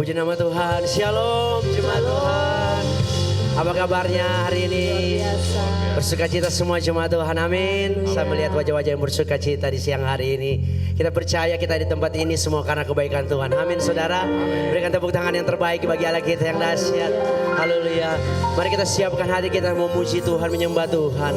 Puji nama Tuhan. Shalom jemaat Tuhan. Apa kabarnya hari ini? Bersukacita semua jemaat Tuhan, amin. Saya melihat wajah-wajah yang bersukacita di siang hari ini. Kita percaya kita di tempat ini semua karena kebaikan Tuhan, amin saudara. Berikan tepuk tangan yang terbaik bagi Allah kita yang dahsyat. Haleluya. Mari kita siapkan hati kita memuji Tuhan, menyembah Tuhan.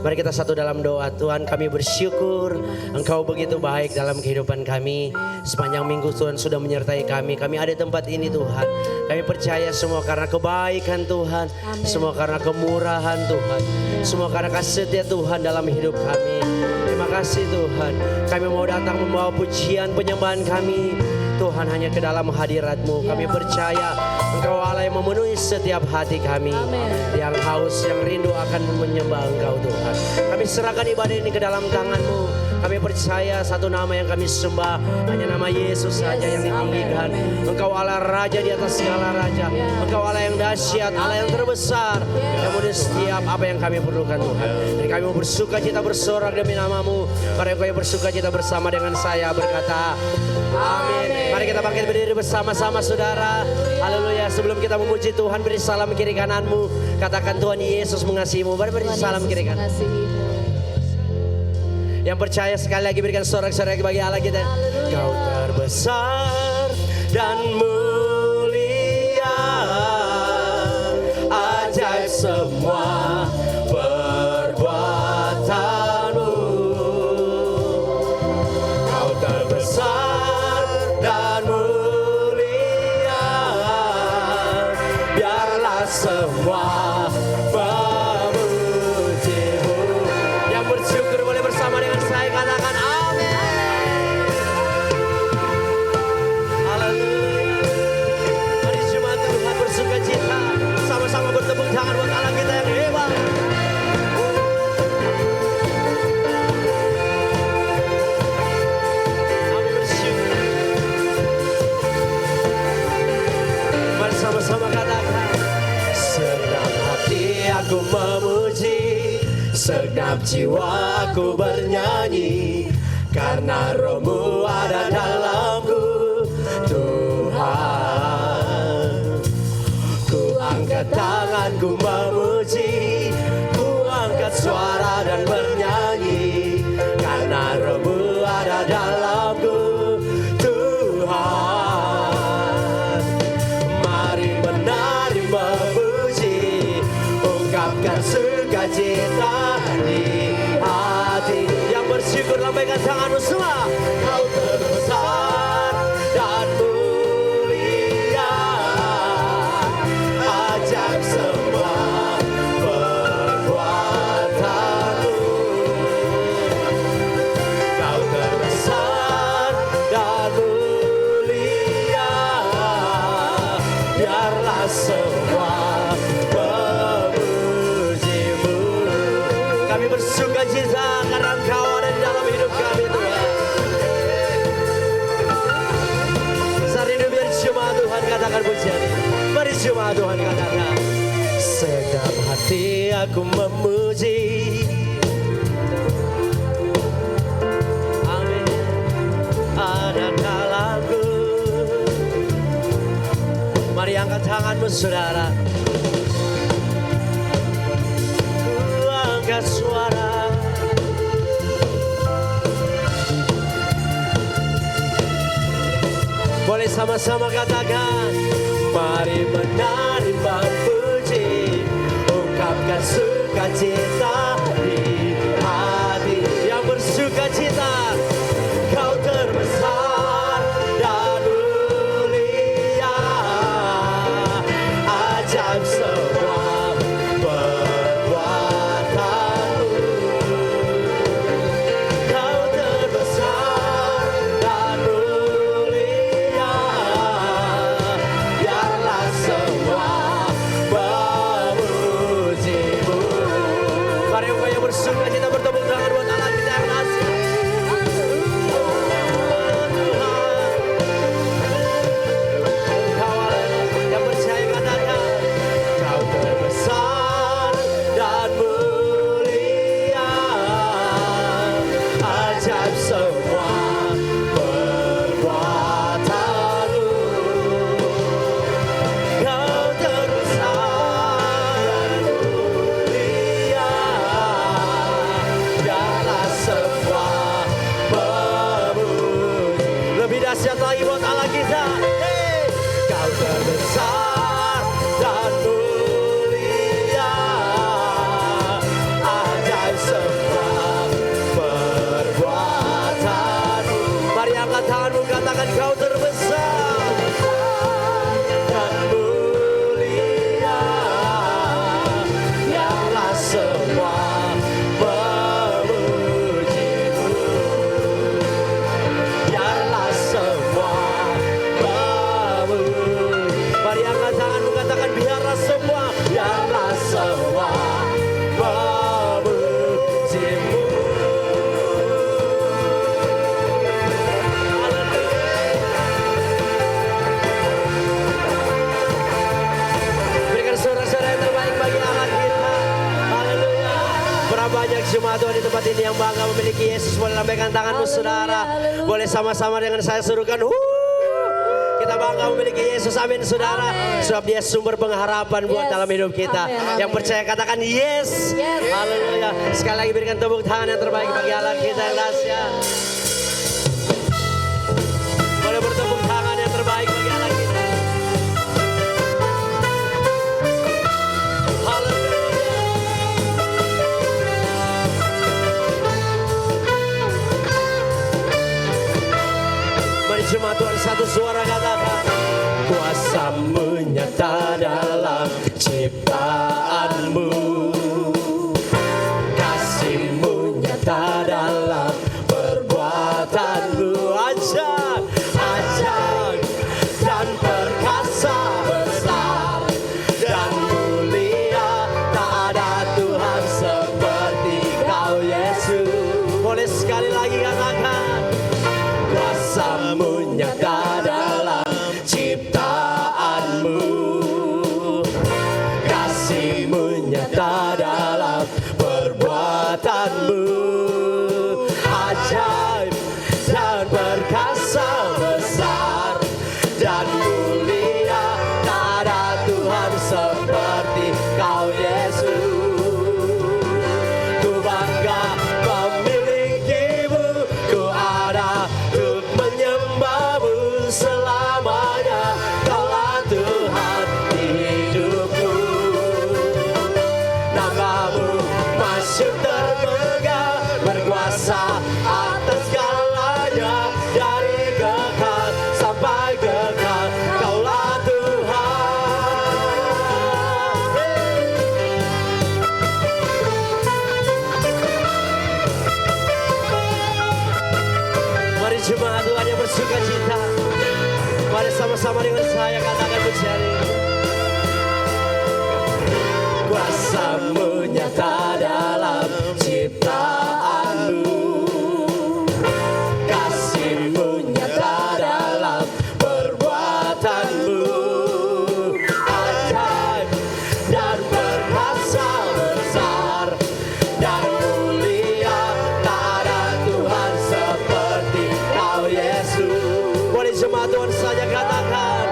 Mari kita satu dalam doa. Tuhan, kami bersyukur Engkau begitu baik dalam kehidupan kami. Sepanjang minggu Tuhan sudah menyertai kami. Kami ada di tempat ini Tuhan. Kami percaya semua karena kebaikan Tuhan. Amen. Semua karena kemurahan Tuhan. Semua karena kasih setia Tuhan dalam hidup kami. Terima kasih Tuhan. Kami mau datang membawa pujian penyembahan kami Tuhan hanya ke dalam hadirat-Mu. Kami percaya Engkau Allah yang memenuhi setiap hati kami. Amen. Yang haus, yang rindu akan menyembah Engkau Tuhan. Kami serahkan ibadah ini ke dalam tangan-Mu. Kami percaya satu nama yang kami sembah, hanya nama Yesus saja yang ditinggikan. Engkau Allah Raja di atas segala Raja. Engkau Allah yang dahsyat, Allah yang terbesar, yang memenuhi setiap apa yang kami perlukan Tuhan. Dan kami mau bersuka cita bersorak demi nama-Mu. Karena Engkau yang bersuka cita bersama dengan saya berkata, amin. Mari kita bangkit berdiri bersama-sama saudara. Haleluya. Sebelum kita memuji Tuhan, beri salam kiri kananmu. Katakan Tuhan Yesus mengasihimu. Beri salam kiri kanan. Yang percaya sekali lagi berikan sorak-sorak bagi Allah kita. Kau terbesar dan mulia, ajaib semua perbuatanmu. Kau terbesar dan mulia, biarlah semua memujimu. Yang bersyukur boleh bersama dengan saya katakan amin. Haleluya. Mari jemaat Tuhan bersukacita, sama-sama bertepuk tangan buat Allah kita yang hebat. Kami bersyukur. Mari sama-sama katakan, segenap hati aku memuji, segenap jiwa aku bernyanyi, karena Roh-Mu ada dalamku Tuhan. Ku angkat tanganku memuji, ku angkat suara dan bernyanyi, karena Roh-Mu ada dalamku Tuhan. Mari menari memuji, ungkapkan sukacita di hati. Yang bersyukur lambaikan tanganmu semua. Kau terbesar dan mulia, ajaib semua perbuatanmu. Kau terbesar dan mulia, biarlah semua bersukacita karena Engkau ada di dalam hidup kami Tuhan. Sari biar jemaat Tuhan katakan pujian. Mari jemaat Tuhan katakan, segenap hati aku memuji. Amin. Ada dalamku. Mari angkat tanganmu saudara. Suara boleh sama-sama katakan, mari menari memuji, ungkapkan sukacita di hati. Yang bersukacita, Kau terbesar dan mulia, ajaib semua jemaat Tuhan di tempat ini yang bangga memiliki Yesus, boleh lambaikan tanganmu saudara. Boleh sama-sama dengan saya suruhkan. Kita bangga memiliki Yesus, amin saudara. Sebab dia sumber pengharapan buat dalam hidup kita. Yang percaya katakan yes. Haleluya. Sekali lagi berikan tepuk tangan yang terbaik bagi Allah kita yang dahsyat. Boleh bertepuk tangan yang terbaik bagi Allah kita. Haleluya. Mari jemaat Tuhan satu suara katakan. Kuasa-Mu nyata dalam ciptaanmu, kasih-Mu nyata dalam perbuatanmu. Ajaib, ajaib dan perkasa, besar dan mulia. Tak ada Tuhan seperti Kau Yesus. Boleh sekali lagi katakan. Kuasa-Mu nyata dalam ciptaanmu, kasih-Mu nyata dalam perbuatanmu. Ajaib dan perkasa, besar dan mulia. Tak ada Tuhan seperti Kau Yesus. Ku bangga memilikimu, ku ada untuk menyembahmu selamanya. Kaulah Tuhan di hidupku. Nama-Mu masyhur termegah, berkuasa atas segalanya. Dari kekal sampai kekal, Kaulah Tuhan. Mari jemaat Tuhan yang bersuka cita, mari sama-sama dengan saya katakan pujian ini. Kuasa-Mu nyata dalam ciptaanmu, kasih-Mu nyata dalam perbuatanmu. Ajaib dan perkasa, besar dan mulia. Tak ada Tuhan seperti Kau Yesus. Boleh jemaat Tuhan saja katakan.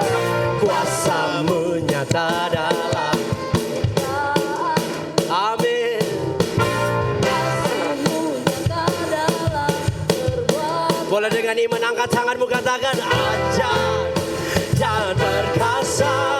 Kuasa-Mu nyata dalam. Amin. Boleh dengan iman angkat tanganmu katakan. Ajaib dan perkasa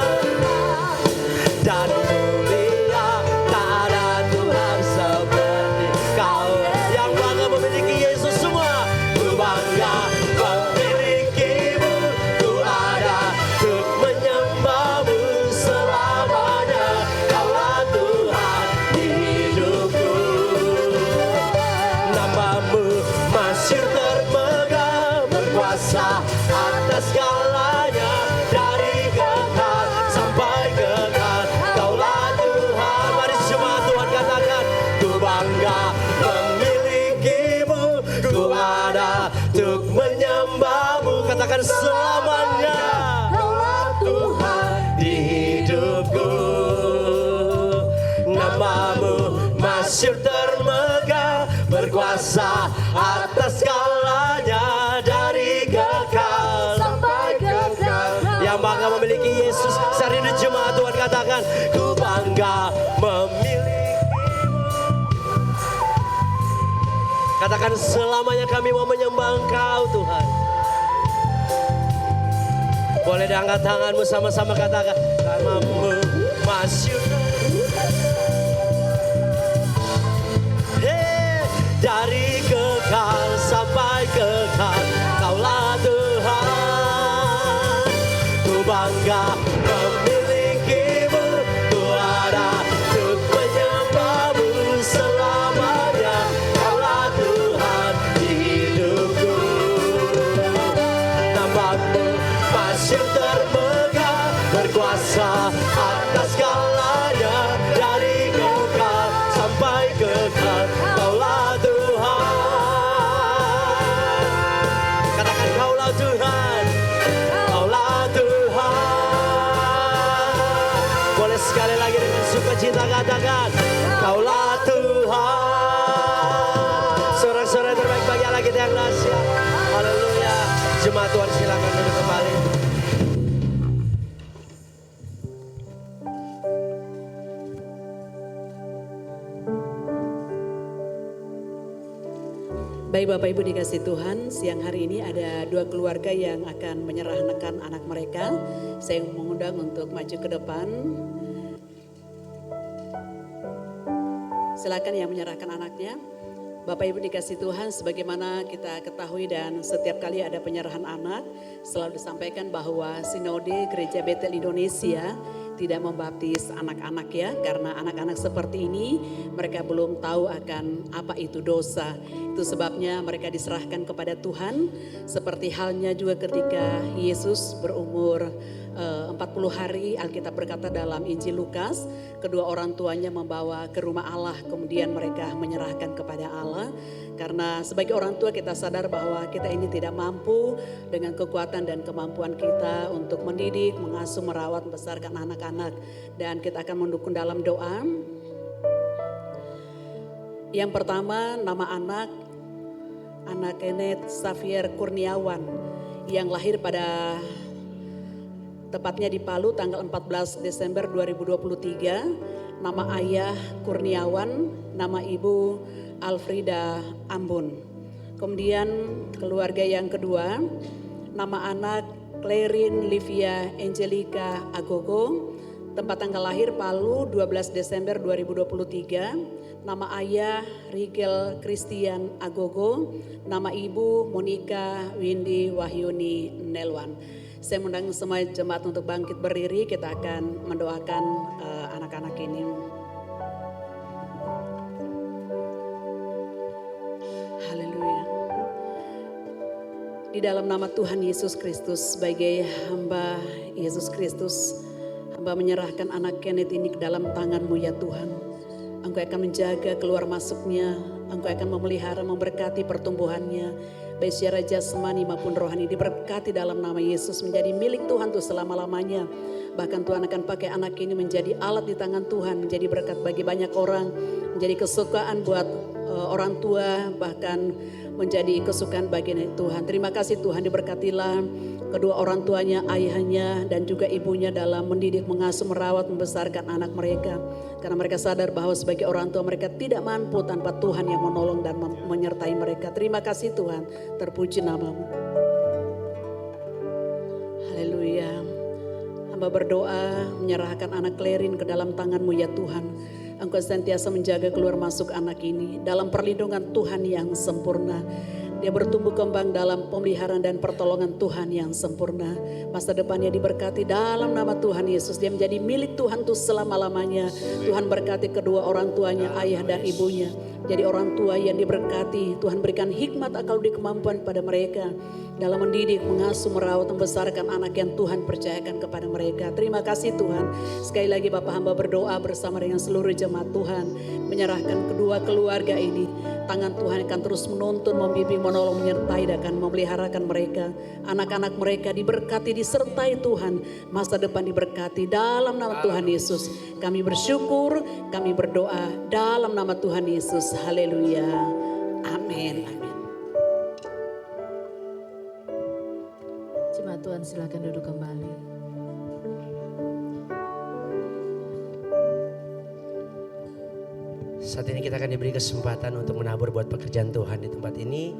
dan mulia. Tak ada Tuhan seperti Kau. Yang bangga memiliki Yesus semua. Ku bangga memilikimu, ku ada untuk menyembahmu selamanya. Kaulah Tuhan di hidupku. Nama-Mu masyhur termegah, berkuasa atas segalanya. Dari kekal sampai kekal, Kaulah Tuhan. Mari semua Tuhan katakan. Ku bangga memilikimu, ku ada untuk menyembahmu. Katakan selamanya. Kaulah Tuhan di hidupku. Nama-Mu masyhur termegah, berkuasa atas segalanya. Dari kekal sampai kekal. Yang bangga memiliki Yesus, serindu jemaat Tuhan katakan. Ku bangga memilikimu. Katakan selamanya kami mau menyembah Engkau Tuhan. Boleh diangkat tanganmu sama-sama katakan. Nama-Mu masyhur. Dari kekal sampai kekal, Kaulah Tuhan. Ku bangga memilikimu, ku ada untuk menyembahmu selamanya. Kaulah Tuhan di hidupku. Nama-Mu masyhur termegah, berkuasa atas segalanya. Dari kekal sampai kekal, Kaulah Tuhan. Katakan Kaulah Tuhan. Kaulah Tuhan. Boleh sekali lagi dengan sukacita katakan. Kaulah Tuhan. Jemaat Tuhan silakan duduk kembali. Baik Bapak Ibu dikasih Tuhan, siang hari ini ada dua keluarga yang akan menyerahkan anak mereka. Saya mengundang untuk maju ke depan. Silakan yang menyerahkan anaknya. Bapak Ibu dikasih Tuhan, sebagaimana kita ketahui dan setiap kali ada penyerahan anak, selalu disampaikan bahwa Sinode Gereja Betel Indonesia tidak membaptis anak-anak ya, karena anak-anak seperti ini mereka belum tahu akan apa itu dosa. Itu sebabnya mereka diserahkan kepada Tuhan, seperti halnya juga ketika Yesus berumur 40 hari, Alkitab berkata dalam Injil Lukas, kedua orang tuanya membawa ke rumah Allah, kemudian mereka menyerahkan kepada Allah. Karena sebagai orang tua kita sadar bahwa kita ini tidak mampu dengan kekuatan dan kemampuan kita untuk mendidik, mengasuh, merawat, membesarkan anak-anak. Dan kita akan mendukung dalam doa. Yang pertama, nama anak Kenneth Xavier Kurniawan yang lahir pada tepatnya di Palu tanggal 14 Desember 2023. Nama ayah Kurniawan, nama ibu Alfrida Ambon. Kemudian keluarga yang kedua, nama anak Clarin Livia Angelica Agogo, tempat tanggal lahir Palu 12 Desember 2023. Nama ayah Rigel Christian Agogo, nama ibu Monica Windy Wahyuni Nelwan. Saya mengundang semua jemaat untuk bangkit berdiri, kita akan mendoakan anak-anak ini. Haleluya. Di dalam nama Tuhan Yesus Kristus, sebagai hamba Yesus Kristus, hamba menyerahkan anak Kenneth ini ke dalam tangan-Mu ya Tuhan. Engkau akan menjaga keluar masuknya, Engkau akan memelihara, memberkati pertumbuhannya, baik secara jasmani maupun rohani, diberkati dalam nama Yesus, menjadi milik Tuhan tuh selama-lamanya. Bahkan Tuhan akan pakai anak ini menjadi alat di tangan Tuhan, menjadi berkat bagi banyak orang, menjadi kesukaan buat orang tua, bahkan menjadi kesukaan bagi Tuhan. Terima kasih Tuhan, diberkatilah kedua orang tuanya, ayahnya dan juga ibunya dalam mendidik, mengasuh, merawat, membesarkan anak mereka. Karena mereka sadar bahwa sebagai orang tua mereka tidak mampu tanpa Tuhan yang menolong dan menyertai mereka. Terima kasih Tuhan, terpuji nama-Mu. Haleluya. Hamba berdoa menyerahkan anak Clarin ke dalam tangan-Mu ya Tuhan. Engkau senantiasa menjaga keluar masuk anak ini dalam perlindungan Tuhan yang sempurna. Dia bertumbuh kembang dalam pemeliharaan dan pertolongan Tuhan yang sempurna. Masa depannya diberkati dalam nama Tuhan Yesus. Dia menjadi milik Tuhan tuh selama-lamanya. Tuhan berkati kedua orang tuanya, ayah dan ibunya. Jadi orang tua yang diberkati. Tuhan berikan hikmat, akal, dan kemampuan pada mereka dalam mendidik, mengasuh, merawat, membesarkan anak yang Tuhan percayakan kepada mereka. Terima kasih Tuhan. Sekali lagi Bapak hamba berdoa bersama dengan seluruh jemaat Tuhan, menyerahkan kedua keluarga ini. Tangan Tuhan akan terus menuntun, membimbing, menolong, menyertai dan akan memeliharakan mereka. Anak-anak mereka diberkati, disertai Tuhan. Masa depan diberkati dalam nama Tuhan Yesus. Kami bersyukur, kami berdoa dalam nama Tuhan Yesus. Haleluya. Amin. Amin. Jemaat Tuhan silakan duduk kembali. Saat ini kita akan diberi kesempatan untuk menabur buat pekerjaan Tuhan di tempat ini.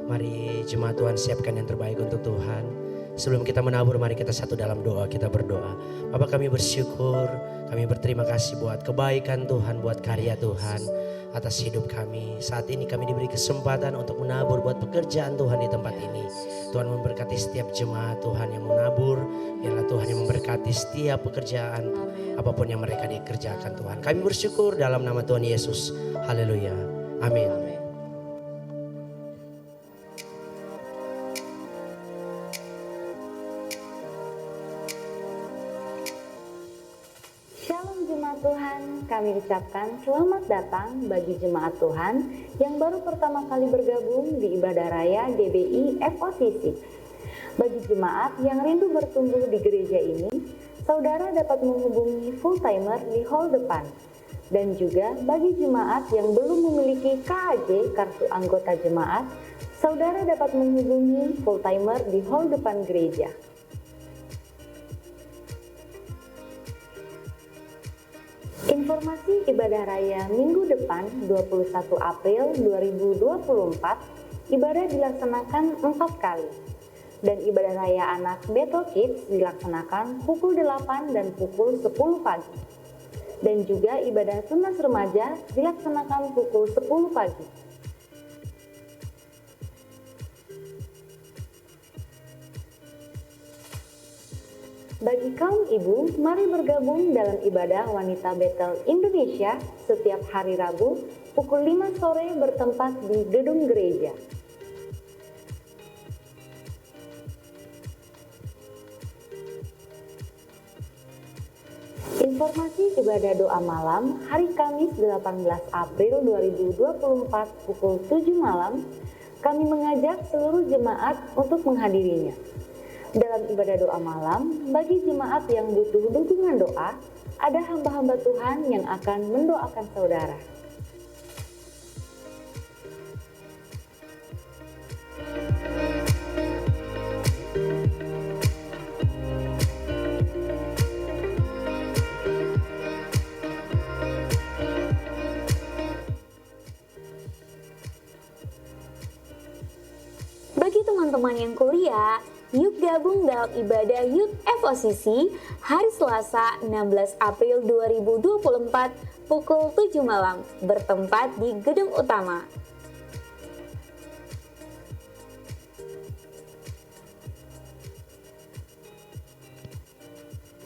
Mari jemaat Tuhan siapkan yang terbaik untuk Tuhan. Sebelum kita menabur, mari kita satu dalam doa, kita berdoa. Bapak, kami bersyukur, kami berterima kasih buat kebaikan Tuhan, buat karya Tuhan atas hidup kami. Saat ini kami diberi kesempatan untuk menabur buat pekerjaan Tuhan di tempat ini. Tuhan memberkati setiap jemaat Tuhan yang menabur. Biarlah Tuhan yang memberkati setiap pekerjaan apapun yang mereka dikerjakan Tuhan. Kami bersyukur dalam nama Tuhan Yesus. Haleluya. Amin. Shalom jemaat Tuhan, kami ucapkan selamat datang bagi jemaat Tuhan yang baru pertama kali bergabung di ibadah raya GBI FOCC. Bagi jemaat yang rindu bertumbuh di gereja ini, saudara dapat menghubungi full timer di hall depan. Dan juga bagi jemaat yang belum memiliki KAJ, kartu anggota jemaat, saudara dapat menghubungi full timer di hall depan gereja. Informasi ibadah raya minggu depan 21 April 2024, ibadah dilaksanakan 4 kali. Dan ibadah raya anak Bethel Kids dilaksanakan pukul 8 dan pukul 10 pagi. Dan juga ibadah tunas remaja dilaksanakan pukul 10 pagi. Bagi kaum ibu, mari bergabung dalam ibadah Wanita Bethel Indonesia setiap hari Rabu pukul 5 sore bertempat di gedung gereja. Informasi ibadah doa malam hari Kamis 18 April 2024 pukul 7 malam, kami mengajak seluruh jemaat untuk menghadirinya. Dalam ibadah doa malam, bagi jemaat yang butuh dukungan doa, ada hamba-hamba Tuhan yang akan mendoakan saudara. Bagi teman-teman yang kuliah, yuk gabung dalam ibadah Youth FOCC hari Selasa 16 April 2024 pukul 7 malam bertempat di gedung utama.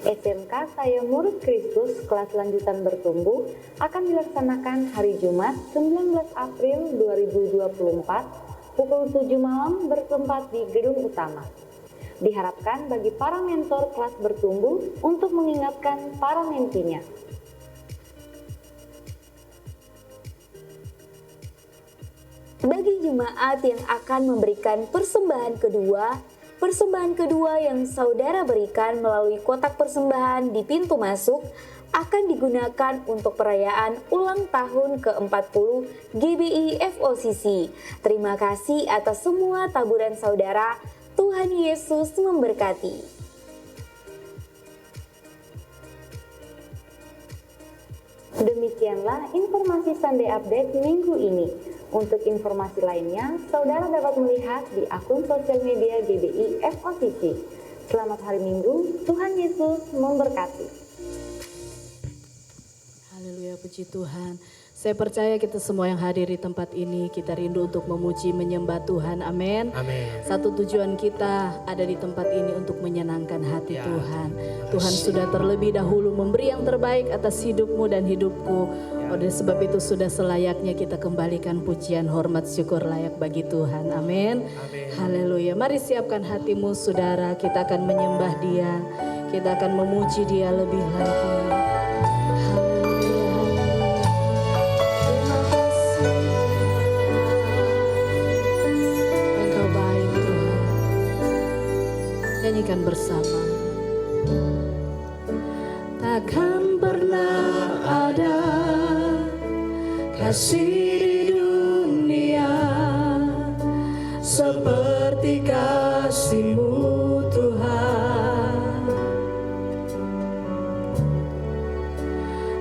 SMK Saya Murid Kristus kelas lanjutan bertumbuh akan dilaksanakan hari Jumat 19 April 2024 pukul 7 malam bertempat di gedung utama. Diharapkan bagi para mentor kelas bertumbuh untuk mengingatkan para mentinya. Bagi jemaat yang akan memberikan persembahan kedua yang saudara berikan melalui kotak persembahan di pintu masuk akan digunakan untuk perayaan ulang tahun ke-40 GBI FOCC. Terima kasih atas semua taburan saudara. Tuhan Yesus memberkati. Demikianlah informasi Sunday Update minggu ini. Untuk informasi lainnya, saudara dapat melihat di akun sosial media GBI FOCC. Selamat hari Minggu, Tuhan Yesus memberkati. Haleluya, puji Tuhan. Saya percaya kita semua yang hadir di tempat ini, kita rindu untuk memuji, menyembah Tuhan. Amin. Amin. Satu tujuan kita ada di tempat ini untuk menyenangkan hati Ya. Tuhan. Tuhan sudah terlebih dahulu memberi yang terbaik atas hidupmu dan hidupku. Oleh sebab itu sudah selayaknya kita kembalikan pujian, hormat, syukur layak bagi Tuhan. Amin. Haleluya. Mari siapkan hatimu saudara, kita akan menyembah Dia. Kita akan memuji Dia lebih lagi. Nyanyikan bersama. Takkan pernah ada kasih di dunia seperti kasih-Mu Tuhan.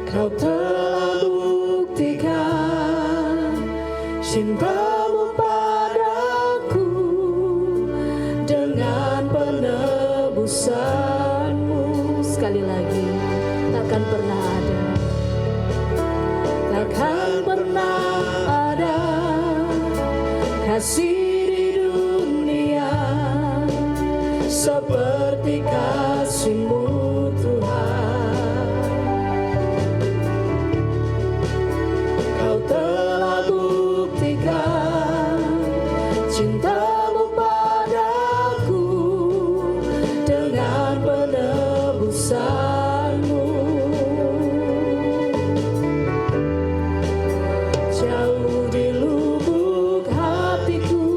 Kau telah buktikan cinta-Mu padaku dengan penebusan-Mu. Sekali lagi, takkan pernah ada, takkan pernah ada kasih di dunia seperti kasih-Mu Tuhan. Kau telah buktikan cinta-Mu padaku dengan penebusan-Mu. Jauh di lubuk hatiku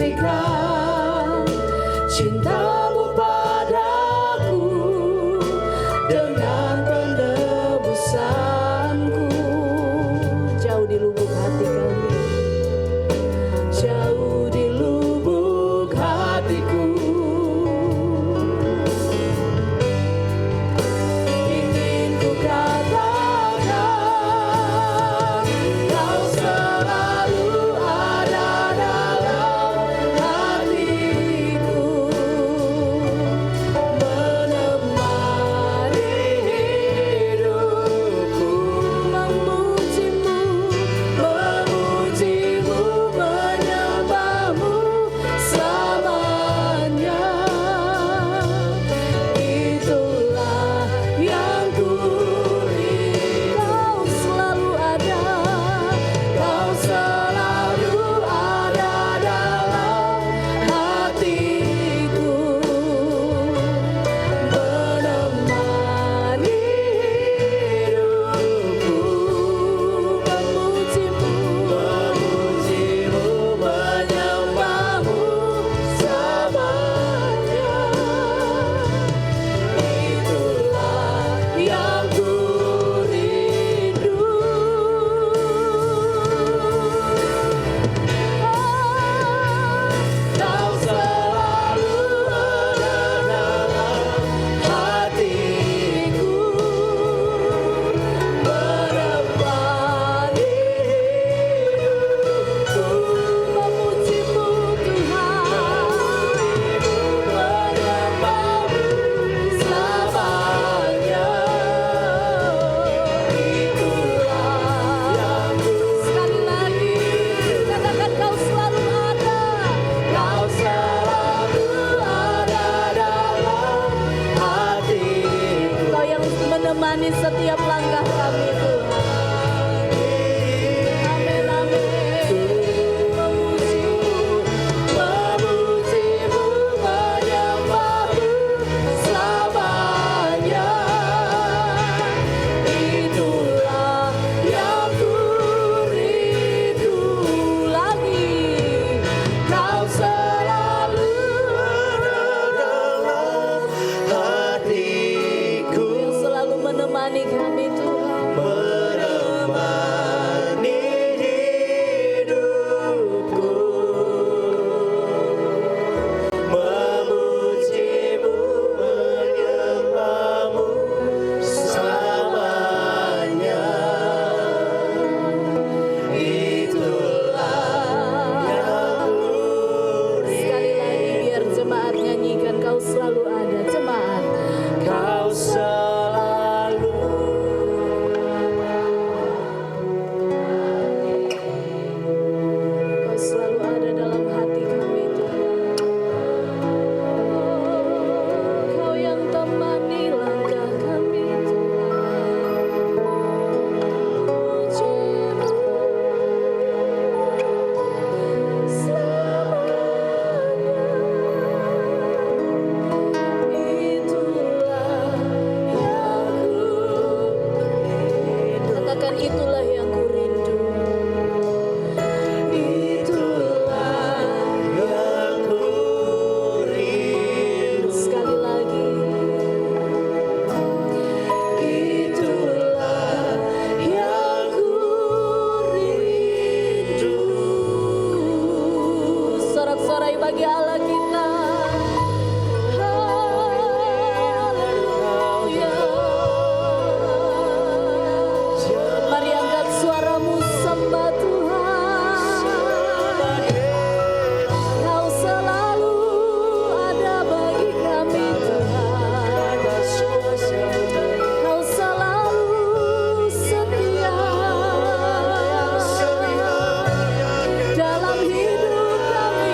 buktikan cintamu padaku dengan penebusanku. Jauh di lubuk hati kami, jauh di lubuk hatiku, ingin ku katakan kau selalu ada dalam hatiku, menemani hidupku, memujimu, memujimu, menyembahmu selamanya. Itulah yang ku rindu. Kau selalu ada, kau selalu ada dalam hatiku, menemani hidupku, memujimu, memujimu, menyembahmu selamanya. Itulah yang ku rindu. Kau selalu ada dalam hatiku, menemani hidupku, memujimu Tuhan, menyembahmu selamanya. Itulah yang ku. Sekali lagi katakan kau selalu ada, kau selalu ada dalam hatiku. Kau yang menemani setiap langkah kami Tuhan. Amin, amin. Memujimu, memujimu, menyembahmu selamanya. Itulah yang ku rindu lagi. Kau selalu ada dalam hatiku, yang selalu menemani kami Tuhan, menemani hidupku, memujimu, menyembahmu selamanya. Itulah yang ku rindu. Sekali lagi biar jemaat nyanyikan kau selalu ada. Jemaat, kau selalu. Kau selalu ada dalam hati kami Tuhan. Kau yang temani langkah kami Tuhan. Memujimu selamanya. Itulah yang ku rindu. Katakan itulah yang ku rindu. Itulah yang ku rindu. Sekali lagi. Itulah yang ku rindu. Sorak-sorai bagi Allah kita. Haleluya. Mari angkat suaramu sembah Tuhan. Kau selalu ada bagi kami Tuhan. Kau selalu setia dalam hidup kami.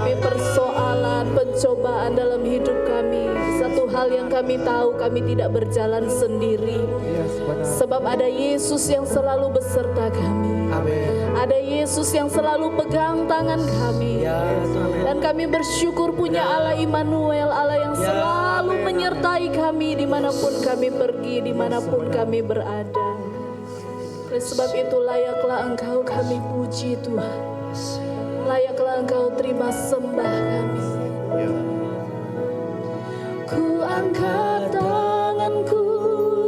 menghadapi persoalan, pencobaan dalam hidup kami, satu hal yang kami tahu, kami tidak berjalan sendiri. Sebab ada Yesus yang selalu beserta kami. Ada Yesus yang selalu pegang tangan kami. Dan kami bersyukur punya Allah Immanuel, Allah yang selalu menyertai kami dimanapun kami pergi, dimanapun kami berada. Oleh sebab itu layaklah Engkau kami puji Tuhan. Layaklah Engkau terima sembah kami. Ku angkat tanganku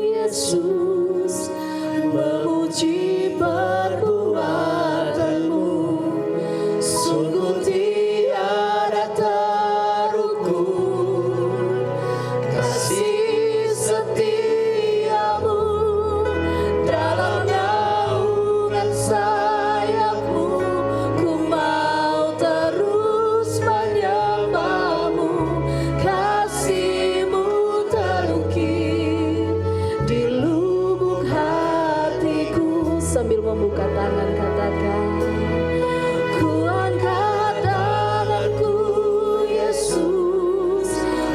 Yesus, memuji perbuatanmu. Sungguh tiada terukur kasih setiamu. Dalam naungan sayapmu ku mau terus menyembahmu. Kasihmu terukir di lubuk hatiku. Sambil membuka tangan katakan, ku angkat tanganku Yesus,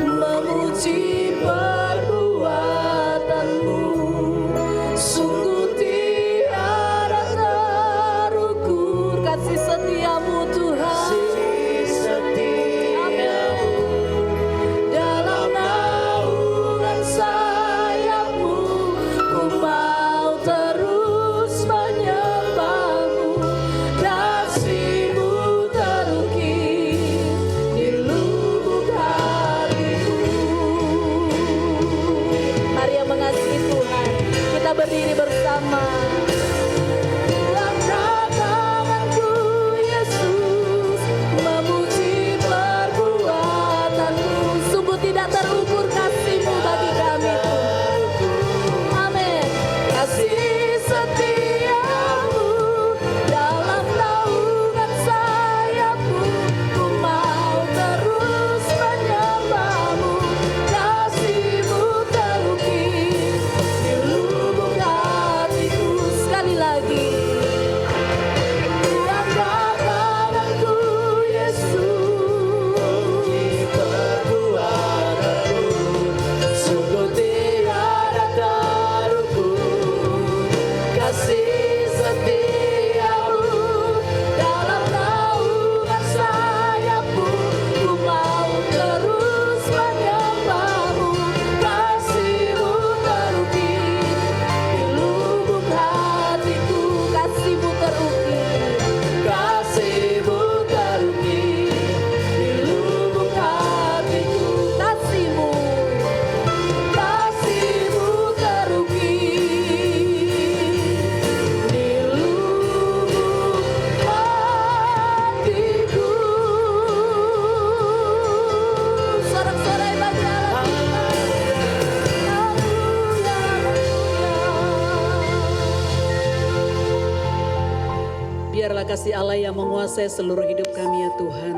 memuji perbuatanmu. Sungguh tiada terukur kasih setiamu Tuhan. Amin. Dalam naungan sayapmu ku mau terus menyembahmu. Kasihmu terukir di lubuk hatiku. Mari yang mengasihi Tuhan, kita berdiri bersama. Ku angkat tanganku Yesus, memuji perbuatanmu. Sungguh tidak terukur kasihmu bagi kami Tuhan. Amin. Kasih setiamu dalam naungan sayapmu, ku mau terus menyembahmu. Kasihmu terukir di lubuk hatiku. Sekali lagi. Ku angkat tanganku Yesus, perbuatanmu sungguh tiada terukur kasih setiamu. Dalam naungan sayapmu ku mau terus menyembahmu. Kasihmu terukir di lubuk hatiku. Kasihmu terukir, kasihmu terukir di lubuk hatiku. Kasihmu, kasihmu terukir di lubuk hatiku. Sorak-sorai bagi Allah Tuhan. Haleluya, haleluya. Biarlah kasih Allah yang menguasai seluruh hidup kami ya Tuhan.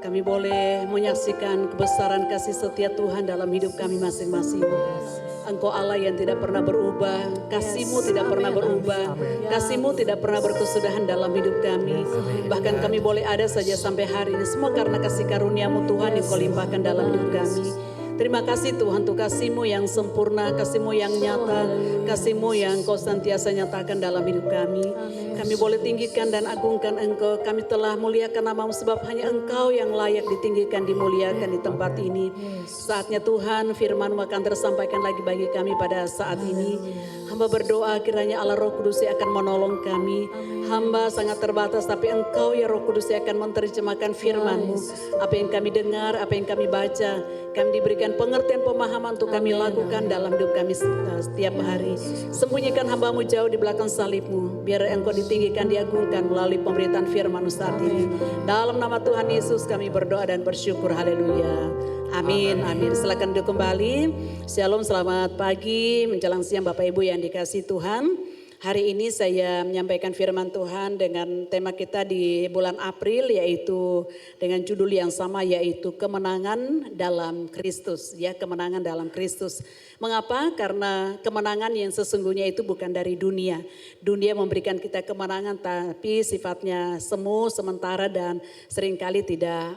Kami boleh menyaksikan kebesaran kasih setia Tuhan dalam hidup kami masing-masing. Engkau Allah yang tidak pernah berubah, kasih-Mu tidak pernah berubah, kasih-Mu tidak pernah berkesudahan dalam hidup kami. Bahkan kami boleh ada saja sampai hari ini, semua karena kasih karunia-Mu Tuhan yang Kau limpahkan dalam hidup kami. Terima kasih Tuhan untuk kasih-Mu yang sempurna, kasih-Mu yang nyata, kasih-Mu yang Kau senantiasa nyatakan dalam hidup kami. Kami boleh tinggikan dan agungkan Engkau. Kami telah muliakan nama-Mu sebab hanya Engkau yang layak ditinggikan, dimuliakan di tempat ini. Saatnya Tuhan firman-Mu akan tersampaikan lagi bagi kami pada saat ini. Hamba berdoa kiranya Allah Roh Kudus yang akan menolong kami. Hamba sangat terbatas tapi Engkau ya Roh Kudus yang akan menerjemahkan firman-Mu. Apa yang kami dengar, apa yang kami baca, kami diberikan pengertian pemahaman untuk kami lakukan dalam hidup kami setiap hari. Sembunyikan hamba-Mu jauh di belakang salib-Mu. Biar Engkau ditinggikan, diagungkan melalui pemberitaan firman-Mu saat ini. Dalam nama Tuhan Yesus kami berdoa dan bersyukur. Haleluya. Amin, amin. Silakan duduk kembali. Shalom, selamat pagi, menjelang siang Bapak Ibu yang dikasihi Tuhan. Hari ini saya menyampaikan firman Tuhan dengan tema kita di bulan April, yaitu dengan judul yang sama, yaitu kemenangan dalam Kristus. Ya, kemenangan dalam Kristus. Mengapa? Karena kemenangan yang sesungguhnya itu bukan dari dunia. Dunia memberikan kita kemenangan tapi sifatnya semu, sementara, dan seringkali tidak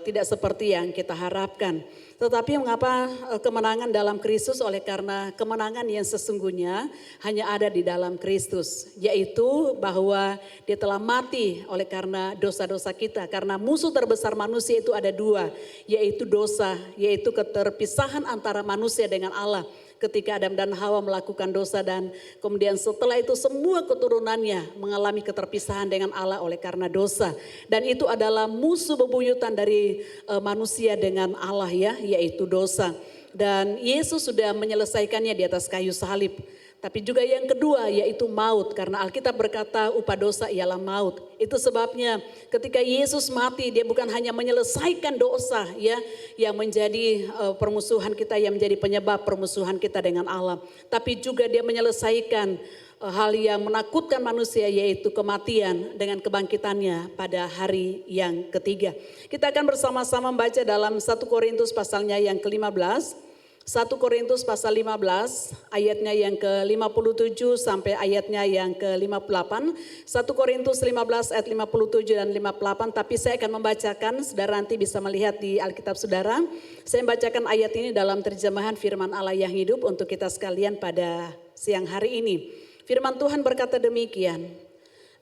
tidak seperti yang kita harapkan. Tetapi mengapa kemenangan dalam Kristus? Oleh karena kemenangan yang sesungguhnya hanya ada di dalam Kristus, yaitu bahwa Dia telah mati oleh karena dosa-dosa kita. Karena musuh terbesar manusia itu ada dua, yaitu dosa, yaitu keterpisahan antara manusia dengan Allah. Ketika Adam dan Hawa melakukan dosa, dan kemudian setelah itu semua keturunannya mengalami keterpisahan dengan Allah oleh karena dosa. Dan itu adalah musuh bebuyutan dari manusia dengan Allah, ya, yaitu dosa. Dan Yesus sudah menyelesaikannya di atas kayu salib. Tapi juga yang kedua yaitu maut, karena Alkitab berkata upah dosa ialah maut. Itu sebabnya ketika Yesus mati, Dia bukan hanya menyelesaikan dosa, ya, yang menjadi permusuhan kita, yang menjadi penyebab permusuhan kita dengan Allah, tapi juga Dia menyelesaikan hal yang menakutkan manusia, yaitu kematian dengan kebangkitannya pada hari yang ketiga. Kita akan bersama-sama membaca dalam 1 Korintus pasalnya yang ke-15. 1 Korintus pasal 15 ayatnya yang ke-57 sampai ayatnya yang ke-58. 1 Korintus 15 ayat 57 dan 58. Tapi saya akan membacakan, saudara nanti bisa melihat di Alkitab saudara. Saya membacakan ayat ini dalam terjemahan firman Allah yang hidup untuk kita sekalian pada siang hari ini. Firman Tuhan berkata demikian.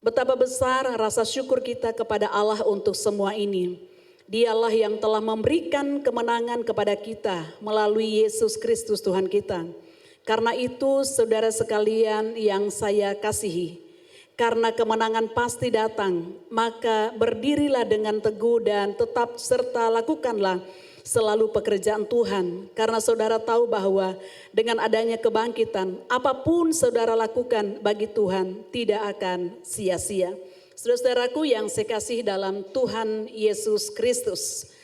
Betapa besar rasa syukur kita kepada Allah untuk semua ini. Dialah yang telah memberikan kemenangan kepada kita melalui Yesus Kristus Tuhan kita. Karena itu saudara sekalian yang saya kasihi, karena kemenangan pasti datang, maka berdirilah dengan teguh dan tetap serta lakukanlah selalu pekerjaan Tuhan. Karena saudara tahu bahwa dengan adanya kebangkitan, apapun saudara lakukan bagi Tuhan tidak akan sia-sia. Saudara-saudaraku yang saya kasih dalam Tuhan Yesus Kristus,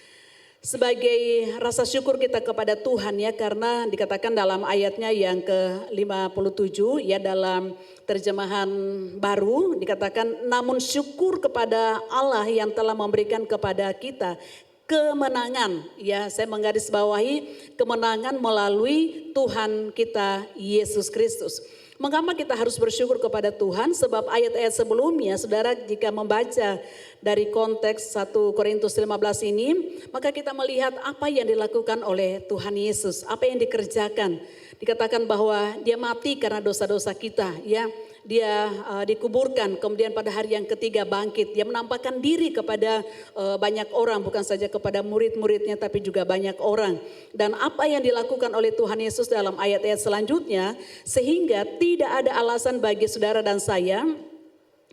sebagai rasa syukur kita kepada Tuhan, ya, karena dikatakan dalam ayatnya yang ke-57, ya, dalam terjemahan baru dikatakan, namun syukur kepada Allah yang telah memberikan kepada kita kemenangan, ya, saya menggarisbawahi kemenangan melalui Tuhan kita Yesus Kristus. Mengapa kita harus bersyukur kepada Tuhan? Sebab ayat-ayat sebelumnya, saudara, jika membaca dari konteks 1 Korintus 15 ini, maka kita melihat apa yang dilakukan oleh Tuhan Yesus, apa yang dikerjakan. Dikatakan bahwa Dia mati karena dosa-dosa kita, ya. Dia dikuburkan, kemudian pada hari yang ketiga bangkit. Dia menampakkan diri kepada banyak orang, bukan saja kepada murid-muridnya tapi juga banyak orang. Dan apa yang dilakukan oleh Tuhan Yesus dalam ayat-ayat selanjutnya, sehingga tidak ada alasan bagi saudara dan saya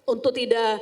untuk tidak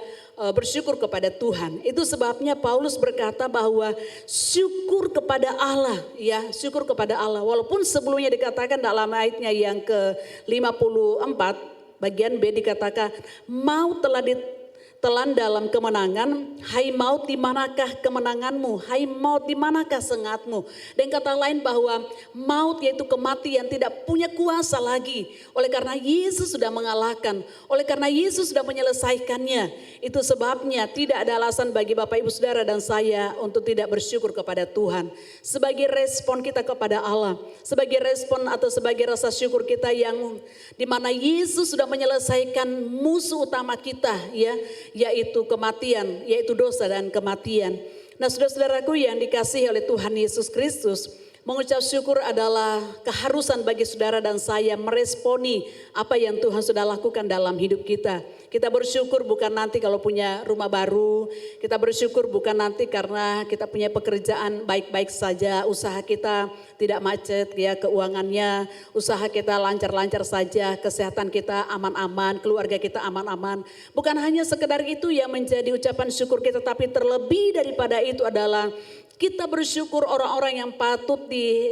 bersyukur kepada Tuhan. Itu sebabnya Paulus berkata bahwa syukur kepada Allah, ya, syukur kepada Allah. Walaupun sebelumnya dikatakan dalam ayatnya yang ke-54 bagian B dikatakan, maut telah ditelan dalam kemenangan. Hai maut, di manakah kemenanganmu? Hai maut, di manakah sengatmu? Dan kata lain bahwa maut, yaitu kematian, tidak punya kuasa lagi. Oleh karena Yesus sudah mengalahkan, oleh karena Yesus sudah menyelesaikannya. Itu sebabnya tidak ada alasan bagi Bapak Ibu Saudara dan saya untuk tidak bersyukur kepada Tuhan. Sebagai respon kita kepada Allah, sebagai respon atau sebagai rasa syukur kita yang dimana Yesus sudah menyelesaikan musuh utama kita, ya, yaitu kematian, yaitu dosa dan kematian. Nah, saudara-saudaraku yang dikasihi oleh Tuhan Yesus Kristus, mengucap syukur adalah keharusan bagi saudara dan saya meresponi apa yang Tuhan sudah lakukan dalam hidup kita. Kita bersyukur bukan nanti kalau punya rumah baru, kita bersyukur bukan nanti karena kita punya pekerjaan baik-baik saja, usaha kita tidak macet, ya, keuangannya, usaha kita lancar-lancar saja, kesehatan kita aman-aman, keluarga kita aman-aman. Bukan hanya sekedar itu yang menjadi ucapan syukur kita, tapi terlebih daripada itu adalah kita bersyukur orang-orang yang patut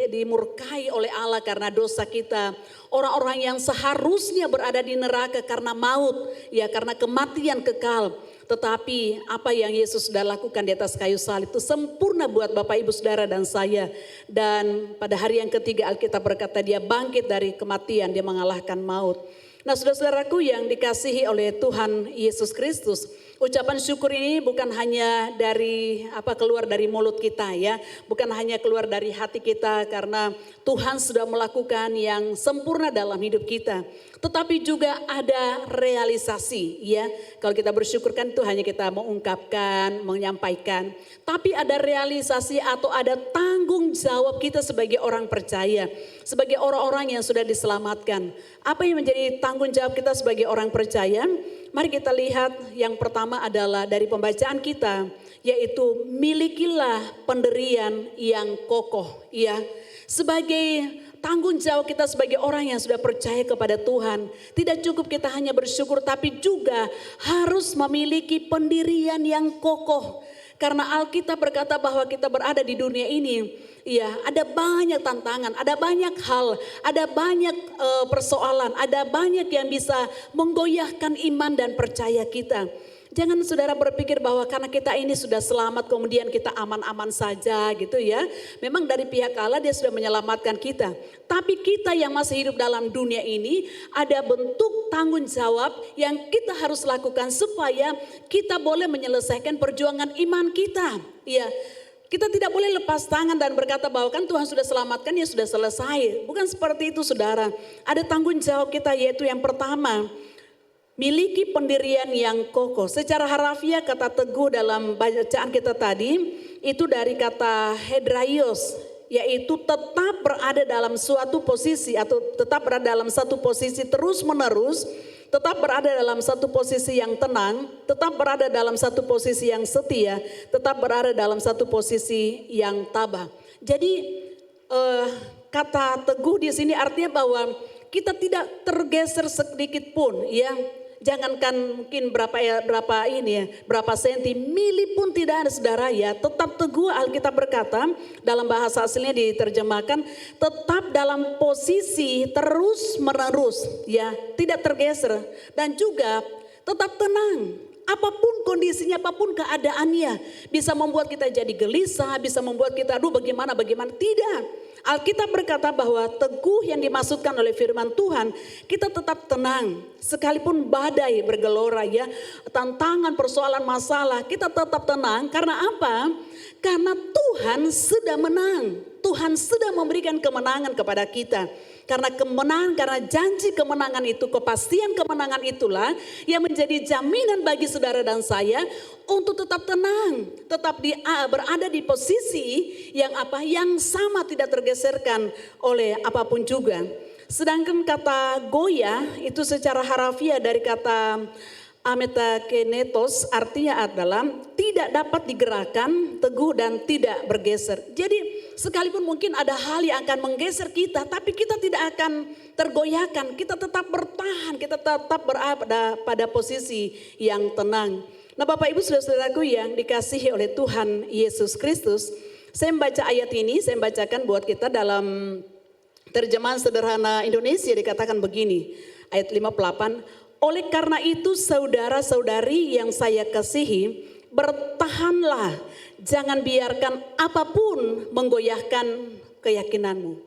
dimurkai oleh Allah karena dosa kita. Orang-orang yang seharusnya berada di neraka karena maut, ya, karena kematian kekal. Tetapi apa yang Yesus sudah lakukan di atas kayu salib itu sempurna buat Bapak Ibu Saudara dan saya. Dan pada hari yang ketiga Alkitab berkata Dia bangkit dari kematian, Dia mengalahkan maut. Nah, saudara-saudaraku yang dikasihi oleh Tuhan Yesus Kristus, ucapan syukur ini bukan hanya keluar dari mulut kita ya, bukan hanya keluar dari hati kita karena Tuhan sudah melakukan yang sempurna dalam hidup kita, tetapi juga ada realisasi ya. Kalau kita bersyukur kan itu hanya kita mengungkapkan, menyampaikan, tapi ada realisasi atau ada tanggung jawab kita sebagai orang percaya, sebagai orang-orang yang sudah diselamatkan. Apa yang menjadi tanggung jawab kita sebagai orang percaya? Mari kita lihat yang pertama adalah dari pembacaan kita, yaitu milikilah pendirian yang kokoh ya. Sebagai tanggung jawab kita sebagai orang yang sudah percaya kepada Tuhan, tidak cukup kita hanya bersyukur tapi juga harus memiliki pendirian yang kokoh. Karena Alkitab berkata bahwa kita berada di dunia ini, ya ada banyak tantangan, ada banyak hal, ada banyak persoalan, ada banyak yang bisa menggoyahkan iman dan percaya kita. Jangan saudara berpikir bahwa karena kita ini sudah selamat kemudian kita aman-aman saja gitu ya. Memang dari pihak Allah dia sudah menyelamatkan kita. Tapi kita yang masih hidup dalam dunia ini ada bentuk tanggung jawab yang kita harus lakukan supaya kita boleh menyelesaikan perjuangan iman kita. Ya, kita tidak boleh lepas tangan dan berkata bahwa kan Tuhan sudah selamatkan ya sudah selesai. Bukan seperti itu saudara. Ada tanggung jawab kita yaitu yang pertama, miliki pendirian yang kokoh. Secara harafiah kata teguh dalam bacaan kita tadi itu dari kata hedraios, yaitu tetap berada dalam suatu posisi atau tetap berada dalam satu posisi terus menerus, tetap berada dalam satu posisi yang tenang, tetap berada dalam satu posisi yang setia, tetap berada dalam satu posisi yang tabah. Jadi kata teguh di sini artinya bahwa kita tidak tergeser sedikit pun ya. Jangankan mungkin berapa senti, mili pun tidak ada saudara ya. Tetap teguh, Alkitab berkata dalam bahasa aslinya diterjemahkan tetap dalam posisi terus menerus ya, tidak tergeser dan juga tetap tenang. Apapun kondisinya, apapun keadaannya, bisa membuat kita jadi gelisah, bisa membuat kita aduh bagaimana, tidak. Alkitab berkata bahwa teguh yang dimaksudkan oleh firman Tuhan, kita tetap tenang. Sekalipun badai bergelora ya, tantangan, persoalan, masalah, kita tetap tenang. Karena apa? Karena Tuhan sudah menang. Tuhan sudah memberikan kemenangan kepada kita. Karena kemenangan, karena janji kemenangan itu, kepastian kemenangan itulah yang menjadi jaminan bagi saudara dan saya untuk tetap tenang, tetap berada di posisi yang sama, tidak tergeserkan oleh apapun juga. Sedangkan kata goyah itu secara harafiah dari kata ametakenetos artinya adalah tidak dapat digerakkan, teguh dan tidak bergeser. Jadi sekalipun mungkin ada hal yang akan menggeser kita, tapi kita tidak akan tergoyahkan. Kita tetap bertahan, kita tetap berada pada posisi yang tenang. Nah Bapak Ibu saudara-saudaraku yang dikasihi oleh Tuhan Yesus Kristus, saya membaca ayat ini, saya bacakan buat kita dalam terjemahan sederhana Indonesia dikatakan begini, ayat 58. Oleh karena itu saudara-saudari yang saya kasihi, bertahanlah, jangan biarkan apapun menggoyahkan keyakinanmu.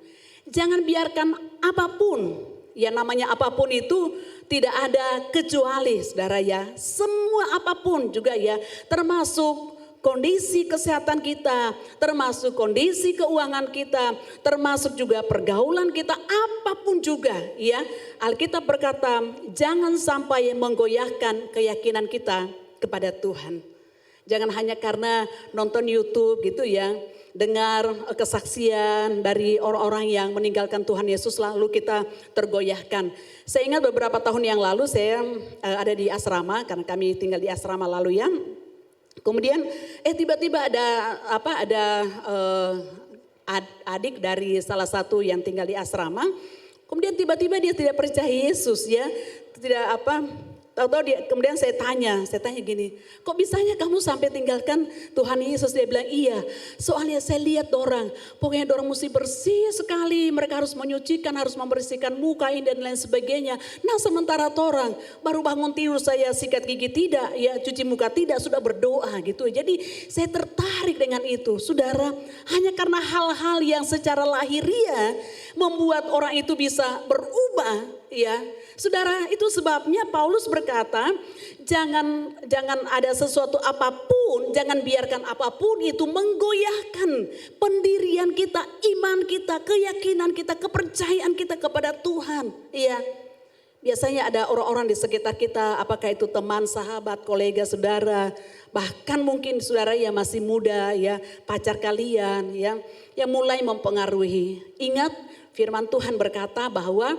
Jangan biarkan apapun, ya namanya apapun itu tidak ada kecuali saudara ya. Semua apapun juga ya, termasuk kondisi kesehatan kita, termasuk kondisi keuangan kita, termasuk juga pergaulan kita, apapun juga ya. Alkitab berkata jangan sampai menggoyahkan keyakinan kita kepada Tuhan. Jangan hanya karena nonton YouTube gitu ya, dengar kesaksian dari orang-orang yang meninggalkan Tuhan Yesus lalu kita tergoyahkan. Saya ingat beberapa tahun yang lalu saya ada di asrama, karena kami tinggal di asrama lalu ya. Kemudian tiba-tiba ada adik dari salah satu yang tinggal di asrama. Kemudian tiba-tiba dia tidak percaya Yesus ya. Tahu-tahu kemudian saya tanya gini, kok bisanya kamu sampai tinggalkan Tuhan Yesus? Dia bilang iya, soalnya saya lihat dorang, pokoknya dorang mesti bersih sekali, mereka harus menyucikan, harus membersihkan muka ini dan lain sebagainya. Nah sementara dorang baru bangun tidur saya sikat gigi tidak, ya cuci muka tidak, sudah berdoa gitu. Jadi saya tertarik dengan itu, saudara, hanya karena hal-hal yang secara lahiriah membuat orang itu bisa berubah ya. Saudara, itu sebabnya Paulus berkata, jangan ada sesuatu apapun, jangan biarkan apapun itu menggoyahkan pendirian kita, iman kita, keyakinan kita, kepercayaan kita kepada Tuhan. Iya. Biasanya ada orang-orang di sekitar kita, apakah itu teman, sahabat, kolega, saudara, bahkan mungkin saudara yang masih muda ya, pacar kalian ya, yang mulai mempengaruhi. Ingat firman Tuhan berkata bahwa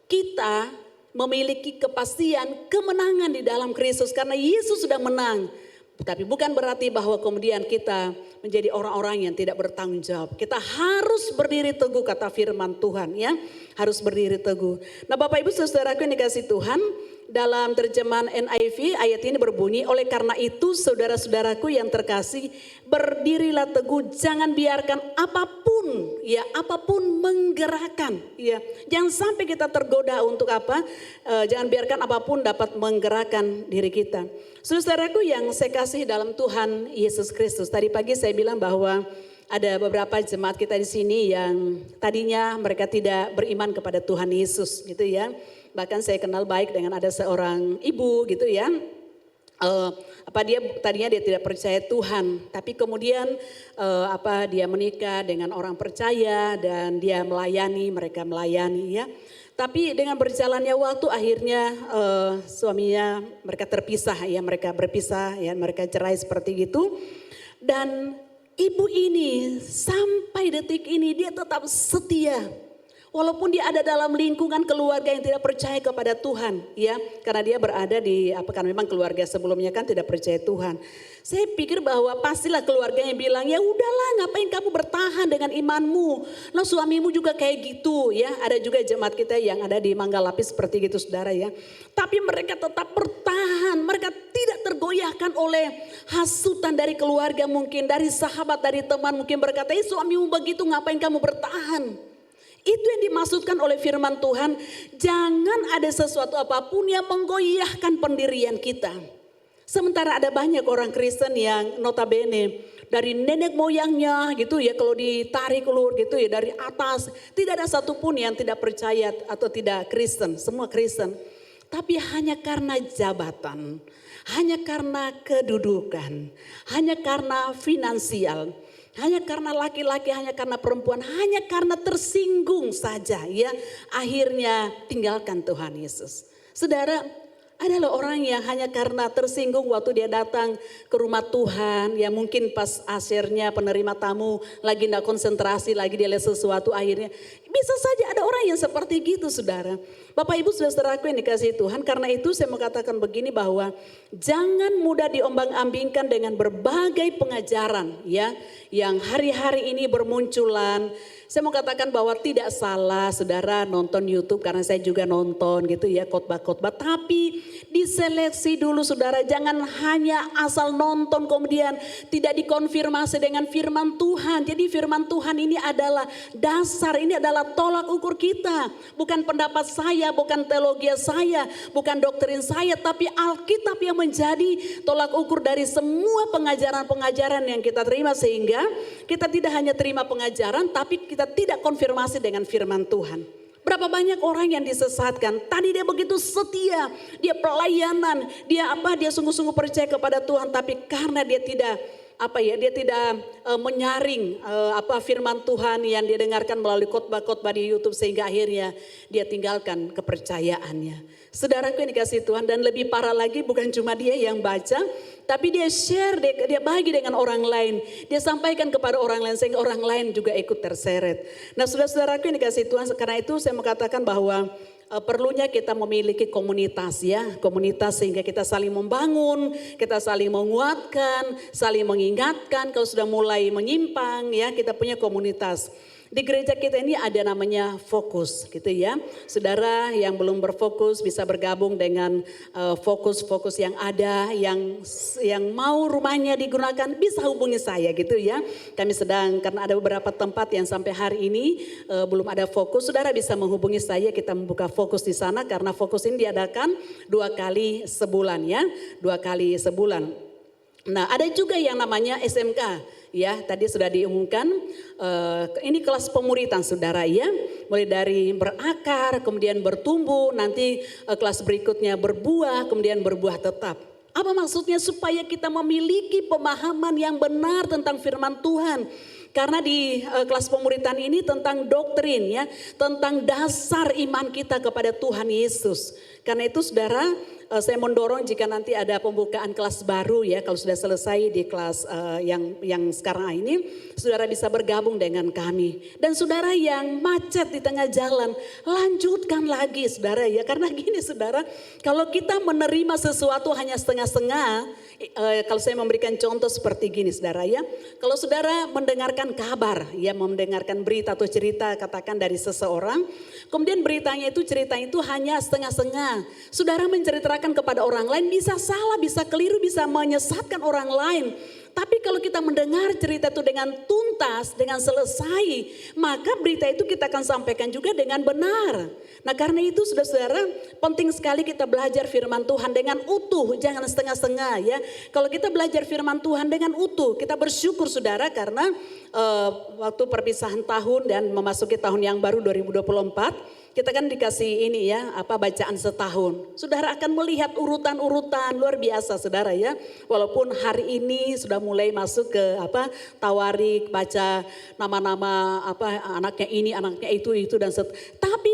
kita memiliki kepastian kemenangan di dalam Kristus karena Yesus sudah menang. Tapi bukan berarti bahwa kemudian kita menjadi orang-orang yang tidak bertanggung jawab. Kita harus berdiri teguh kata firman Tuhan ya. Harus berdiri teguh. Nah Bapak Ibu saudaraku yang dikasih Tuhan, dalam terjemahan NIV ayat ini berbunyi, oleh karena itu saudara-saudaraku yang terkasih, berdirilah teguh, jangan biarkan apapun ya, apapun menggerakkan ya. Jangan sampai kita tergoda untuk apa? Jangan biarkan apapun dapat menggerakkan diri kita. Saudaraku yang saya kasih dalam Tuhan Yesus Kristus, tadi pagi saya bilang bahwa ada beberapa jemaat kita di sini yang tadinya mereka tidak beriman kepada Tuhan Yesus gitu ya. Bahkan saya kenal baik dengan ada seorang ibu gitu ya. Tadinya dia tidak percaya Tuhan, tapi kemudian dia menikah dengan orang percaya dan dia mereka melayani ya. Tapi dengan berjalannya waktu akhirnya suaminya mereka terpisah ya, mereka berpisah ya, mereka cerai seperti itu. Dan ibu ini sampai detik ini dia tetap setia. Walaupun dia ada dalam lingkungan keluarga yang tidak percaya kepada Tuhan, ya, karena dia berada di karena memang keluarga sebelumnya kan tidak percaya Tuhan. Saya pikir bahwa pastilah keluarganya bilang, ya udahlah ngapain kamu bertahan dengan imanmu, nah suamimu juga kayak gitu, ya. Ada juga jemaat kita yang ada di Manggalapi seperti gitu saudara ya. Tapi mereka tetap bertahan, mereka tidak tergoyahkan oleh hasutan dari keluarga mungkin, dari sahabat, dari teman mungkin berkata, suamimu begitu ngapain kamu bertahan. Itu yang dimaksudkan oleh firman Tuhan, jangan ada sesuatu apapun yang menggoyahkan pendirian kita. Sementara ada banyak orang Kristen yang notabene dari nenek moyangnya gitu ya, kalau ditarik keluar gitu ya dari atas, tidak ada satupun yang tidak percaya atau tidak Kristen, semua Kristen. Tapi hanya karena jabatan, hanya karena kedudukan, hanya karena finansial, hanya karena laki-laki, hanya karena perempuan, hanya karena tersinggung saja ya, akhirnya tinggalkan Tuhan Yesus. Saudara, adalah orang yang hanya karena tersinggung waktu dia datang ke rumah Tuhan, ya mungkin pas asyirnya penerima tamu lagi tidak konsentrasi, lagi dia lihat sesuatu akhirnya. Bisa saja ada orang yang seperti gitu saudara. Bapak Ibu saudaraku yang dikasihi Tuhan, karena itu saya mau katakan begini bahwa jangan mudah diombang-ambingkan dengan berbagai pengajaran ya, yang hari-hari ini bermunculan. Saya mau katakan bahwa tidak salah saudara nonton YouTube, karena saya juga nonton gitu ya khotbah-khotbah. Tapi diseleksi dulu saudara, jangan hanya asal nonton kemudian tidak dikonfirmasi dengan firman Tuhan. Jadi firman Tuhan ini adalah dasar, ini adalah tolak ukur kita. Bukan pendapat saya, bukan teologi saya, bukan doktrin saya, tapi Alkitab yang menjadi tolak ukur dari semua pengajaran-pengajaran yang kita terima. Sehingga kita tidak hanya terima pengajaran, tapi kita tidak konfirmasi dengan firman Tuhan. Berapa banyak orang yang disesatkan, tadi dia begitu setia, dia pelayanan, dia sungguh-sungguh percaya kepada Tuhan, tapi karena dia tidak menyaring firman Tuhan yang dia dengarkan melalui khotbah-khotbah di YouTube, sehingga akhirnya dia tinggalkan kepercayaannya. Saudaraku yang dikasihi Tuhan, dan lebih parah lagi bukan cuma dia yang baca, tapi dia share, dia bagi dengan orang lain, dia sampaikan kepada orang lain sehingga orang lain juga ikut terseret. Nah saudara-saudaraku yang dikasihi Tuhan, karena itu saya mengatakan bahwa perlunya kita memiliki komunitas ya, komunitas sehingga kita saling membangun, kita saling menguatkan, saling mengingatkan. Kalau sudah mulai menyimpang ya, kita punya komunitas. Di gereja kita ini ada namanya fokus gitu ya. Saudara yang belum berfokus bisa bergabung dengan fokus-fokus yang ada, yang mau rumahnya digunakan bisa hubungi saya gitu ya. Kami sedang, karena ada beberapa tempat yang sampai hari ini belum ada fokus, saudara bisa menghubungi saya, kita membuka fokus di sana, karena fokus ini diadakan 2 kali sebulan ya, 2 kali sebulan. Nah, ada juga yang namanya SMK, ya. Tadi sudah diumumkan, ini kelas pemuritan saudara ya. Mulai dari berakar, kemudian bertumbuh, nanti kelas berikutnya berbuah, kemudian berbuah tetap. Apa maksudnya? Supaya kita memiliki pemahaman yang benar tentang firman Tuhan. Karena di kelas pemuritan ini tentang doktrin ya, tentang dasar iman kita kepada Tuhan Yesus. Karena itu saudara, saya mendorong jika nanti ada pembukaan kelas baru ya, kalau sudah selesai di kelas yang sekarang ini, saudara bisa bergabung dengan kami. Dan saudara yang macet di tengah jalan, lanjutkan lagi saudara ya. Karena gini saudara, kalau kita menerima sesuatu hanya setengah-setengah, kalau saya memberikan contoh seperti gini saudara ya. Kalau saudara mendengarkan kabar, ya mendengarkan berita atau cerita katakan dari seseorang, kemudian beritanya itu ceritanya itu hanya setengah-setengah. Saudara menceritakan kepada orang lain bisa salah, bisa keliru, bisa menyesatkan orang lain. Tapi kalau kita mendengar cerita itu dengan tuntas, dengan selesai, maka berita itu kita akan sampaikan juga dengan benar. Nah karena itu saudara-saudara, penting sekali kita belajar firman Tuhan dengan utuh, jangan setengah-setengah ya. Kalau kita belajar firman Tuhan dengan utuh, kita bersyukur saudara karena waktu perpisahan tahun dan memasuki tahun yang baru 2024, kita kan dikasih ini ya, bacaan setahun. Saudara akan melihat urutan-urutan luar biasa saudara ya. Walaupun hari ini sudah mulai masuk ke tawarik, baca nama-nama anaknya ini, anaknya itu dan tapi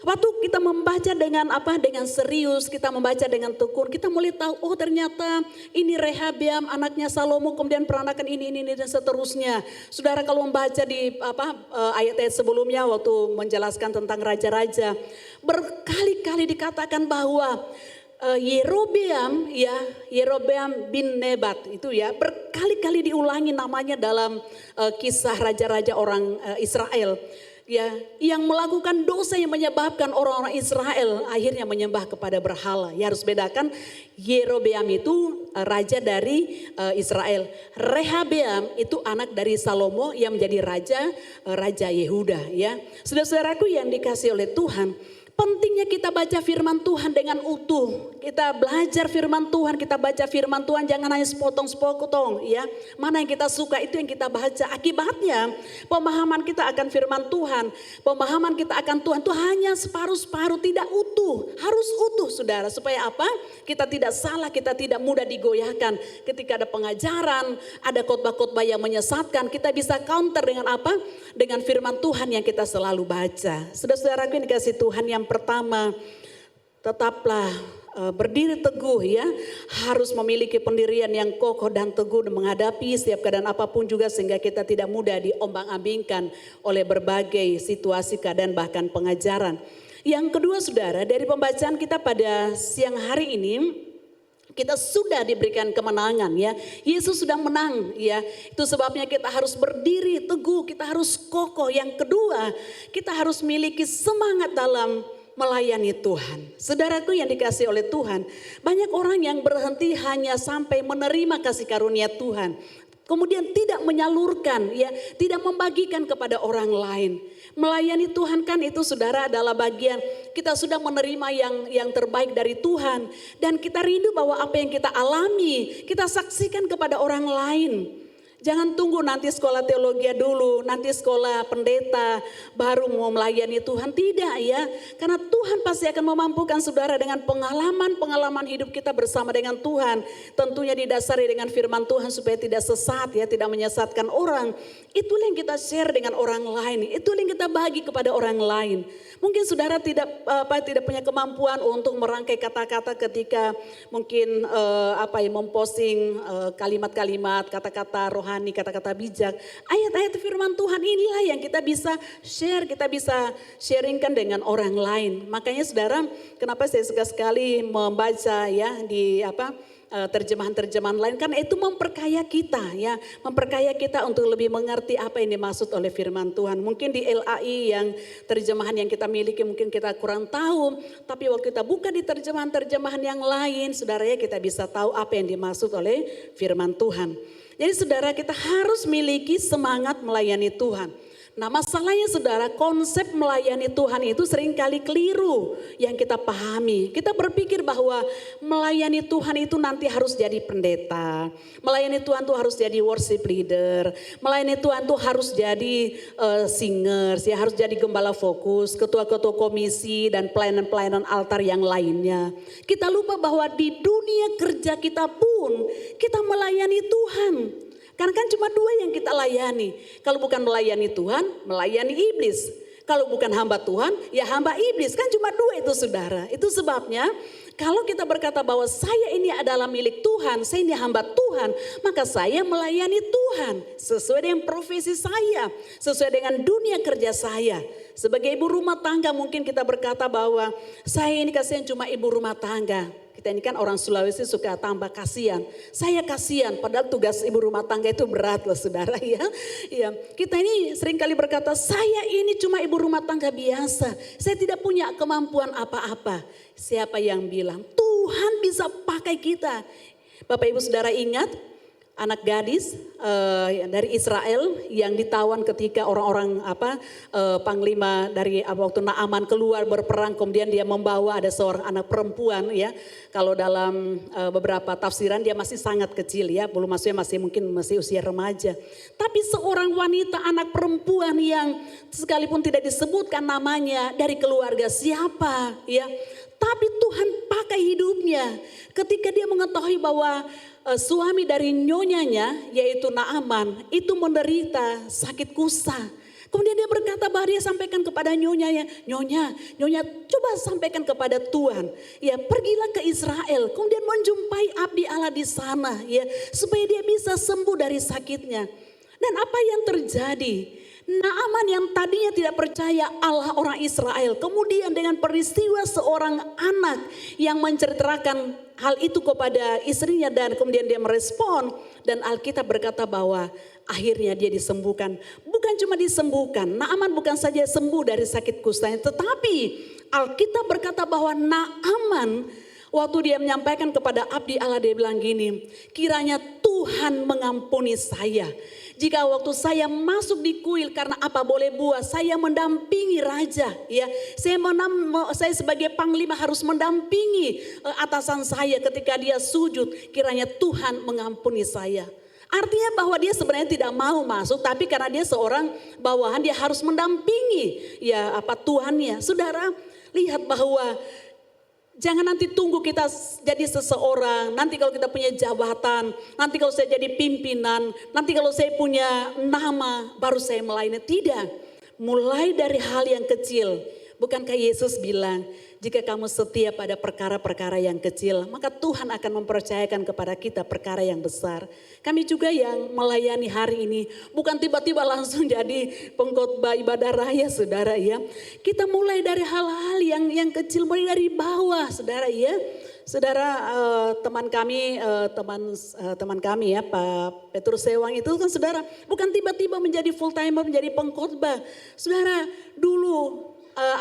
waktu kita membaca dengan serius, kita membaca dengan tekun, kita mulai tahu oh ternyata ini Rehabeam anaknya Salomo, kemudian peranakan ini dan seterusnya. Saudara kalau membaca di ayat-ayat sebelumnya waktu menjelaskan tentang raja-raja, berkali-kali dikatakan bahwa Yerobeam bin Nebat itu ya, berkali-kali diulangi namanya dalam kisah raja-raja orang Israel. Ya, yang melakukan dosa yang menyebabkan orang-orang Israel akhirnya menyembah kepada berhala. Ya harus bedakan, Yerobeam itu raja dari Israel. Rehabeam itu anak dari Salomo yang menjadi raja Yehuda ya. Saudara-saudaraku yang dikasih oleh Tuhan, pentingnya kita baca firman Tuhan dengan utuh. Kita belajar firman Tuhan, kita baca firman Tuhan jangan hanya sepotong-sepotong ya. Mana yang kita suka itu yang kita baca. Akibatnya pemahaman kita akan firman Tuhan, pemahaman kita akan Tuhan itu hanya separuh-separuh, tidak utuh. Harus utuh saudara, supaya apa? Kita tidak salah, kita tidak mudah digoyahkan. Ketika ada pengajaran, ada khotbah-khotbah yang menyesatkan, kita bisa counter dengan apa? Dengan firman Tuhan yang kita selalu baca. Saudara-saudaraku yang dikasih Tuhan, yang pertama, tetaplah berdiri teguh ya, harus memiliki pendirian yang kokoh dan teguh menghadapi setiap keadaan apapun juga, sehingga kita tidak mudah diombang-ambingkan oleh berbagai situasi, keadaan, bahkan pengajaran. Yang kedua saudara, dari pembacaan kita pada siang hari ini, kita sudah diberikan kemenangan ya. Yesus sudah menang ya. Itu sebabnya kita harus berdiri teguh, kita harus kokoh. Yang kedua, kita harus miliki semangat dalam melayani Tuhan. Saudaraku yang dikasih oleh Tuhan, banyak orang yang berhenti hanya sampai menerima kasih karunia Tuhan, kemudian tidak menyalurkan ya, tidak membagikan kepada orang lain. Melayani Tuhan kan itu saudara adalah bagian kita sudah menerima yang terbaik dari Tuhan, dan kita rindu bahwa apa yang kita alami kita saksikan kepada orang lain. Jangan tunggu nanti sekolah teologi dulu, nanti sekolah pendeta baru mau melayani Tuhan. Tidak ya, karena Tuhan pasti akan memampukan saudara dengan pengalaman hidup kita bersama dengan Tuhan. Tentunya didasari dengan firman Tuhan supaya tidak sesat ya, tidak menyesatkan orang. Itulah yang kita share dengan orang lain, itulah yang kita bagi kepada orang lain. Mungkin saudara tidak punya kemampuan untuk merangkai kata-kata ketika mungkin memposting kalimat-kalimat, kata-kata rohani, kata-kata bijak. Ayat-ayat firman Tuhan inilah yang kita bisa share, kita bisa sharingkan dengan orang lain. Makanya saudara, kenapa saya suka sekali membaca ya di terjemahan-terjemahan lain, karena itu memperkaya kita ya, memperkaya kita untuk lebih mengerti apa yang dimaksud oleh firman Tuhan. Mungkin di LAI yang terjemahan yang kita miliki mungkin kita kurang tahu, tapi waktu kita buka di terjemahan-terjemahan yang lain, saudara ya, kita bisa tahu apa yang dimaksud oleh firman Tuhan. Jadi saudara, kita harus miliki semangat melayani Tuhan. Nah masalahnya saudara, konsep melayani Tuhan itu seringkali keliru yang kita pahami. Kita berpikir bahwa melayani Tuhan itu nanti harus jadi pendeta. Melayani Tuhan itu harus jadi worship leader. Melayani Tuhan itu harus jadi singers, ya harus jadi gembala fokus, ketua-ketua komisi dan pelayanan-pelayanan altar yang lainnya. Kita lupa bahwa di dunia kerja kita pun kita melayani Tuhan. Karena kan cuma dua yang kita layani. Kalau bukan melayani Tuhan, melayani iblis. Kalau bukan hamba Tuhan, ya hamba iblis. Kan cuma dua itu saudara. Itu sebabnya kalau kita berkata bahwa saya ini adalah milik Tuhan, saya ini hamba Tuhan, maka saya melayani Tuhan sesuai dengan profesi saya, sesuai dengan dunia kerja saya. Sebagai ibu rumah tangga mungkin kita berkata bahwa saya ini kasihan cuma ibu rumah tangga. Kita ini kan orang Sulawesi suka tambah kasihan. Saya kasihan padahal tugas ibu rumah tangga itu berat loh saudara ya. Ya, kita ini seringkali berkata saya ini cuma ibu rumah tangga biasa. Saya tidak punya kemampuan apa-apa. Siapa yang bilang Tuhan bisa pakai kita? Bapak Ibu Saudara ingat anak gadis dari Israel yang ditawan ketika orang-orang panglima dari waktu Naaman keluar berperang, kemudian dia membawa ada seorang anak perempuan ya. Kalau dalam beberapa tafsiran dia masih sangat kecil ya, belum masih usia remaja. Tapi seorang wanita anak perempuan yang sekalipun tidak disebutkan namanya dari keluarga siapa ya. Tapi Tuhan pakai hidupnya ketika dia mengetahui bahwa suami dari nyonyanya yaitu Naaman itu menderita sakit kusta. Kemudian dia berkata bahwa dia sampaikan kepada nyonyanya, nyonya coba sampaikan kepada Tuhan. Ya pergilah ke Israel kemudian menjumpai abdi Allah di sana ya supaya dia bisa sembuh dari sakitnya. Dan apa yang terjadi? Naaman yang tadinya tidak percaya Allah orang Israel. Kemudian dengan peristiwa seorang anak yang menceritakan hal itu kepada istrinya dan kemudian dia merespon. Dan Alkitab berkata bahwa akhirnya dia disembuhkan. Bukan cuma disembuhkan, Naaman bukan saja sembuh dari sakit kustanya. Tetapi Alkitab berkata bahwa Naaman waktu dia menyampaikan kepada abdi Allah dia bilang gini, kiranya Tuhan mengampuni saya. Jika waktu saya masuk di kuil karena apa boleh buat, saya mendampingi raja ya. Saya sebagai panglima harus mendampingi atasan saya ketika dia sujud, kiranya Tuhan mengampuni saya. Artinya bahwa dia sebenarnya tidak mau masuk, tapi karena dia seorang bawahan dia harus mendampingi ya tuannya. Saudara, lihat bahwa jangan nanti tunggu kita jadi seseorang, nanti kalau kita punya jabatan, nanti kalau saya jadi pimpinan, nanti kalau saya punya nama baru saya melayani. Tidak, mulai dari hal yang kecil. Bukankah Yesus bilang, jika kamu setia pada perkara-perkara yang kecil, maka Tuhan akan mempercayakan kepada kita perkara yang besar. Kami juga yang melayani hari ini, bukan tiba-tiba langsung jadi pengkhotbah ibadah raya saudara ya. Kita mulai dari hal-hal yang kecil, mulai dari bawah saudara ya. Saudara teman kami ya Pak Petrus Sewang itu kan saudara bukan tiba-tiba menjadi full timer menjadi pengkhotbah. Saudara dulu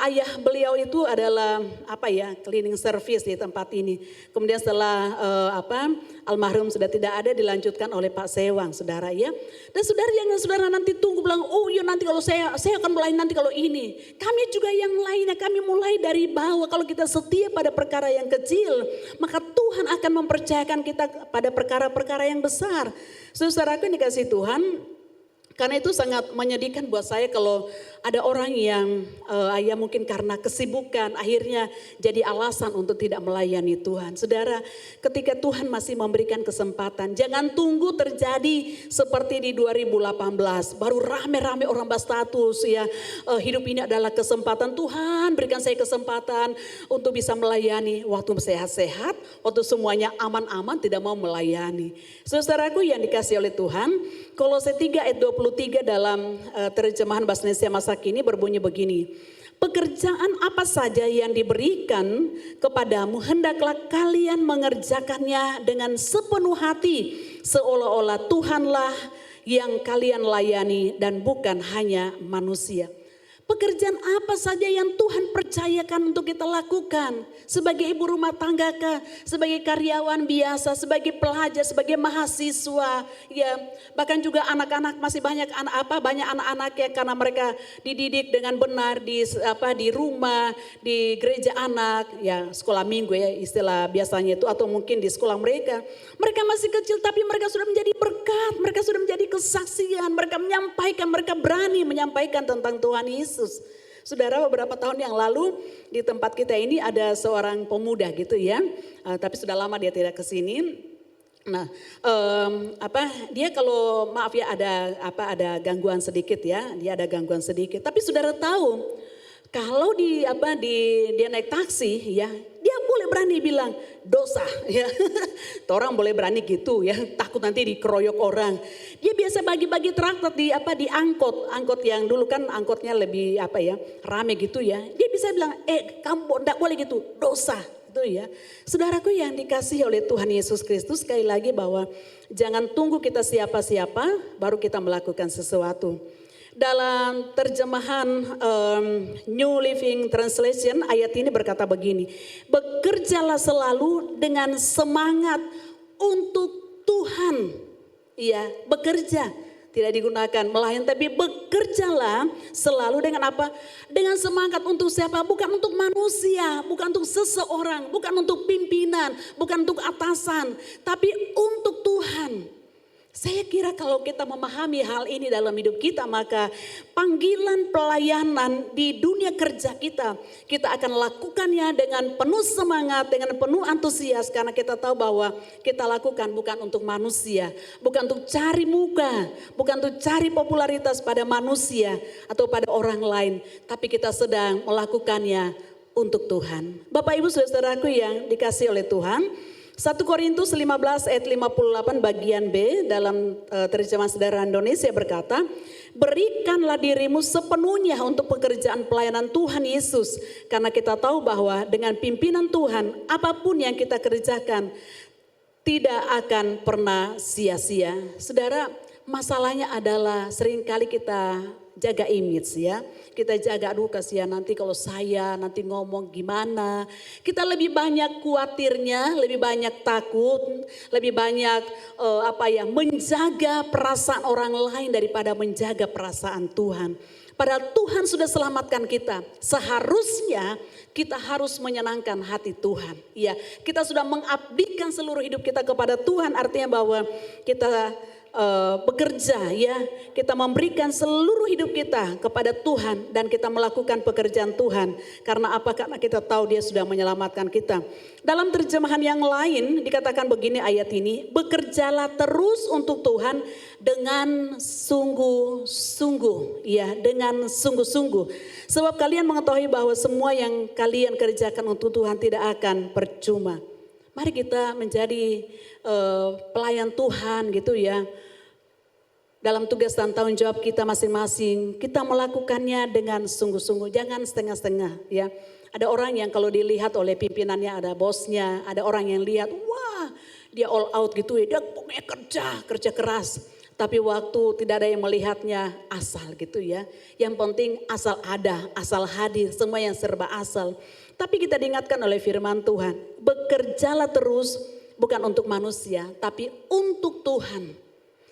ayah beliau itu adalah cleaning service di tempat ini. Kemudian setelah almarhum sudah tidak ada dilanjutkan oleh Pak Sewang saudara ya. Dan saudara jangan saudara nanti tunggu bilang oh iya nanti kalau saya akan mulai nanti kalau ini. Kami juga yang lainnya kami mulai dari bawah. Kalau kita setia pada perkara yang kecil maka Tuhan akan mempercayakan kita pada perkara-perkara yang besar. Saudaraku yang dikasihi Tuhan. Karena itu sangat menyedihkan buat saya kalau ada orang yang mungkin karena kesibukan akhirnya jadi alasan untuk tidak melayani Tuhan. Saudara, ketika Tuhan masih memberikan kesempatan, jangan tunggu terjadi seperti di 2018. Baru rame-rame orang berstatus ya, hidup ini adalah kesempatan Tuhan berikan saya kesempatan untuk bisa melayani. Waktu sehat-sehat, waktu semuanya aman-aman tidak mau melayani. Saudaraku yang dikasih oleh Tuhan, Kolose 3 ayat 23 dalam terjemahan bahasa Indonesia masa kini berbunyi begini. Pekerjaan apa saja yang diberikan kepadamu hendaklah kalian mengerjakannya dengan sepenuh hati seolah-olah Tuhanlah yang kalian layani dan bukan hanya manusia. Pekerjaan apa saja yang Tuhan percayakan untuk kita lakukan. Sebagai ibu rumah tangga kah, sebagai karyawan biasa, sebagai pelajar, sebagai mahasiswa. Ya, bahkan juga anak-anak masih banyak anak-anak ya, karena mereka dididik dengan benar di rumah, di gereja anak, ya sekolah minggu ya istilah biasanya itu, atau mungkin di sekolah mereka. Mereka masih kecil tapi mereka sudah menjadi berkat, mereka sudah menjadi kesaksian, mereka menyampaikan, mereka berani menyampaikan tentang Tuhan Yesus. Saudara, beberapa tahun yang lalu di tempat kita ini ada seorang pemuda gitu ya, tapi sudah lama dia tidak ke sini. Nah, dia kalau maaf ya ada gangguan sedikit ya, dia ada gangguan sedikit. Tapi saudara tahu kalau dia naik taksi ya, dia boleh berani bilang dosa ya. Orang boleh berani gitu ya, takut nanti dikeroyok orang. Dia biasa bagi-bagi traktor di angkot yang dulu kan angkotnya lebih rame gitu ya. Dia bisa bilang, kamu enggak boleh gitu, dosa. Itu ya. Saudaraku yang dikasihi oleh Tuhan Yesus Kristus, sekali lagi bahwa jangan tunggu kita siapa-siapa baru kita melakukan sesuatu. Dalam terjemahan New Living Translation ayat ini berkata begini, bekerjalah selalu dengan semangat untuk Tuhan. Iya, bekerja tidak digunakan melayani, tapi bekerjalah selalu dengan apa? Dengan semangat untuk siapa? Bukan untuk manusia, bukan untuk seseorang, bukan untuk pimpinan, bukan untuk atasan, tapi untuk Tuhan. Saya kira kalau kita memahami hal ini dalam hidup kita, maka panggilan pelayanan di dunia kerja kita akan lakukannya dengan penuh semangat, dengan penuh antusias, karena kita tahu bahwa kita lakukan bukan untuk manusia, bukan untuk cari muka, bukan untuk cari popularitas pada manusia atau pada orang lain, tapi kita sedang melakukannya untuk Tuhan. Bapak Ibu Saudaraku yang dikasihi oleh Tuhan, 1 Korintus 15 ayat 58 bagian B dalam terjemahan Sederhana Indonesia berkata, berikanlah dirimu sepenuhnya untuk pekerjaan pelayanan Tuhan Yesus. Karena kita tahu bahwa dengan pimpinan Tuhan apapun yang kita kerjakan tidak akan pernah sia-sia. Saudara, masalahnya adalah seringkali kita jaga image ya. Kita jaga, aduh kasihan nanti kalau saya nanti ngomong gimana. Kita lebih banyak khawatirnya, lebih banyak takut, lebih banyak menjaga perasaan orang lain daripada menjaga perasaan Tuhan. Padahal Tuhan sudah selamatkan kita. Seharusnya kita harus menyenangkan hati Tuhan. Ya, kita sudah mengabdikan seluruh hidup kita kepada Tuhan, artinya bahwa kita bekerja ya, kita memberikan seluruh hidup kita kepada Tuhan dan kita melakukan pekerjaan Tuhan. Karena apa? Karena kita tahu Dia sudah menyelamatkan kita. Dalam terjemahan yang lain dikatakan begini ayat ini, bekerjalah terus untuk Tuhan dengan sungguh-sungguh, ya, dengan sungguh-sungguh. Sebab kalian mengetahui bahwa semua yang kalian kerjakan untuk Tuhan tidak akan percuma. Mari kita menjadi pelayan Tuhan gitu ya. Dalam tugas dan tanggung jawab kita masing-masing, kita melakukannya dengan sungguh-sungguh, jangan setengah-setengah ya. Ada orang yang kalau dilihat oleh pimpinannya, ada bosnya, ada orang yang lihat, wah dia all out gitu ya, dia pokoknya kerja keras. Tapi waktu tidak ada yang melihatnya, asal gitu ya. Yang penting asal ada, asal hadir, semua yang serba asal. Tapi kita diingatkan oleh firman Tuhan, bekerjalah terus bukan untuk manusia, tapi untuk Tuhan.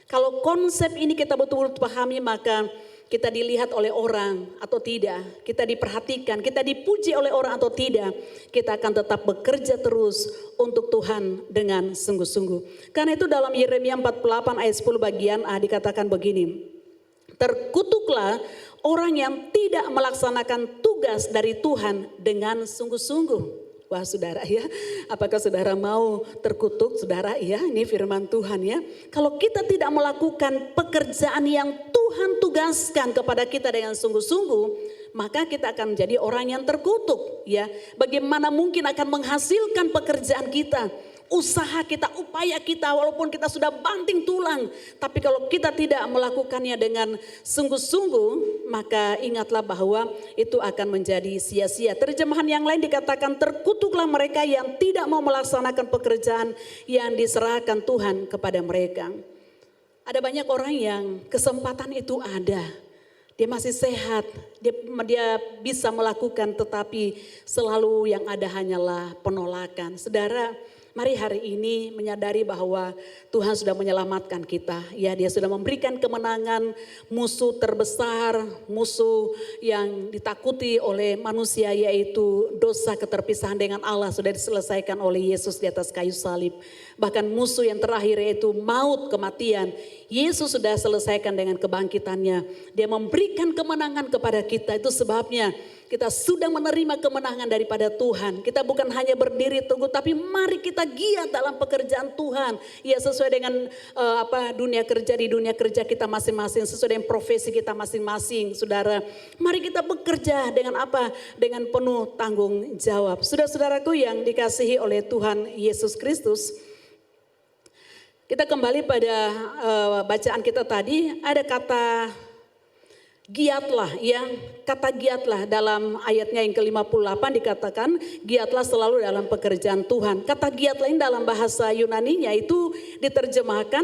Kalau konsep ini kita betul-betul pahami, maka kita dilihat oleh orang atau tidak, kita diperhatikan, kita dipuji oleh orang atau tidak, kita akan tetap bekerja terus untuk Tuhan dengan sungguh-sungguh. Karena itu dalam Yeremia 48 ayat 10 bagian A dikatakan begini, terkutuklah orang yang tidak melaksanakan tugas dari Tuhan dengan sungguh-sungguh. Wah saudara ya, apakah saudara mau terkutuk saudara ya, ini firman Tuhan ya. Kalau kita tidak melakukan pekerjaan yang Tuhan tugaskan kepada kita dengan sungguh-sungguh, maka kita akan menjadi orang yang terkutuk ya. Bagaimana mungkin akan menghasilkan pekerjaan kita, usaha kita, upaya kita, walaupun kita sudah banting tulang. Tapi kalau kita tidak melakukannya dengan sungguh-sungguh, maka ingatlah bahwa itu akan menjadi sia-sia. Terjemahan yang lain dikatakan terkutuklah mereka yang tidak mau melaksanakan pekerjaan yang diserahkan Tuhan kepada mereka. Ada banyak orang yang kesempatan itu ada. Dia masih sehat, Dia bisa melakukan, tetapi selalu yang ada hanyalah penolakan. Saudara, mari hari ini menyadari bahwa Tuhan sudah menyelamatkan kita. Ya, Dia sudah memberikan kemenangan musuh terbesar, musuh yang ditakuti oleh manusia, yaitu dosa, keterpisahan dengan Allah, sudah diselesaikan oleh Yesus di atas kayu salib. Bahkan musuh yang terakhir yaitu maut, kematian, Yesus sudah selesaikan dengan kebangkitannya. Dia memberikan kemenangan kepada kita. Itu sebabnya kita sudah menerima kemenangan daripada Tuhan. Kita bukan hanya berdiri tunggu, tapi mari kita giat dalam pekerjaan Tuhan. Ya, sesuai dengan dunia kerja, di dunia kerja kita masing-masing, sesuai dengan profesi kita masing-masing. Saudara, mari kita bekerja dengan apa? Dengan penuh tanggung jawab. Saudara-saudaraku yang dikasihi oleh Tuhan Yesus Kristus, kita kembali pada bacaan kita tadi, ada kata giatlah, ya, kata giatlah dalam ayatnya yang ke-58 dikatakan giatlah selalu dalam pekerjaan Tuhan. Kata giatlah ini dalam bahasa Yunaninya itu diterjemahkan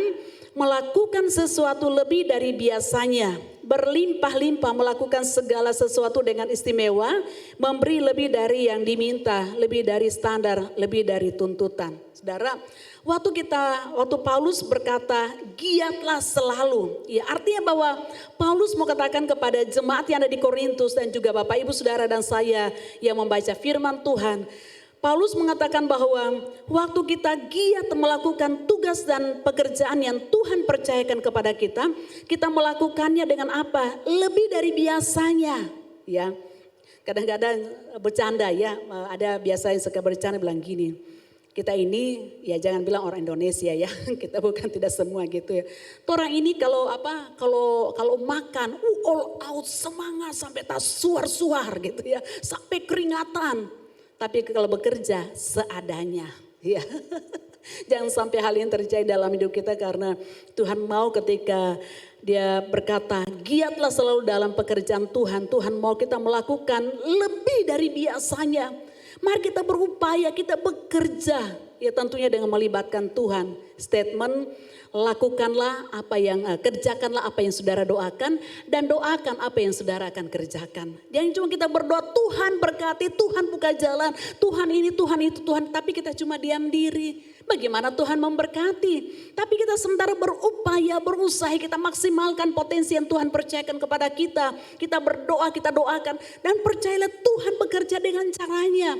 melakukan sesuatu lebih dari biasanya, berlimpah-limpah, melakukan segala sesuatu dengan istimewa, memberi lebih dari yang diminta, lebih dari standar, lebih dari tuntutan. Saudara, waktu Paulus berkata giatlah selalu, ya, artinya bahwa Paulus mau katakan kepada jemaat yang ada di Korintus dan juga Bapak Ibu Saudara dan saya yang membaca firman Tuhan, Paulus mengatakan bahwa waktu kita giat melakukan tugas dan pekerjaan yang Tuhan percayakan kepada kita, kita melakukannya dengan apa? Lebih dari biasanya, ya. Kadang-kadang bercanda, ya, ada biasa yang suka bercanda bilang gini, kita ini, ya jangan bilang orang Indonesia, ya, kita bukan, tidak semua gitu, ya. Orang ini kalau makan all out, semangat sampai tak suar-suar gitu, ya, sampai keringatan. Tapi kalau bekerja seadanya, ya. Jangan sampai hal yang terjadi dalam hidup kita, karena Tuhan mau ketika Dia berkata giatlah selalu dalam pekerjaan Tuhan. Tuhan mau kita melakukan lebih dari biasanya. Mari kita berupaya, kita bekerja, ya, tentunya dengan melibatkan Tuhan. Statement, lakukanlah apa yang, kerjakanlah apa yang saudara doakan, dan doakan apa yang saudara akan kerjakan. Jangan cuma kita berdoa, Tuhan berkati, Tuhan buka jalan, Tuhan ini, Tuhan itu, Tuhan, tapi kita cuma diam diri. Bagaimana Tuhan memberkati? Tapi kita sementara berupaya, berusaha, kita maksimalkan potensi yang Tuhan percayakan kepada kita. Kita berdoa, kita doakan, dan percayalah Tuhan bekerja dengan caranya.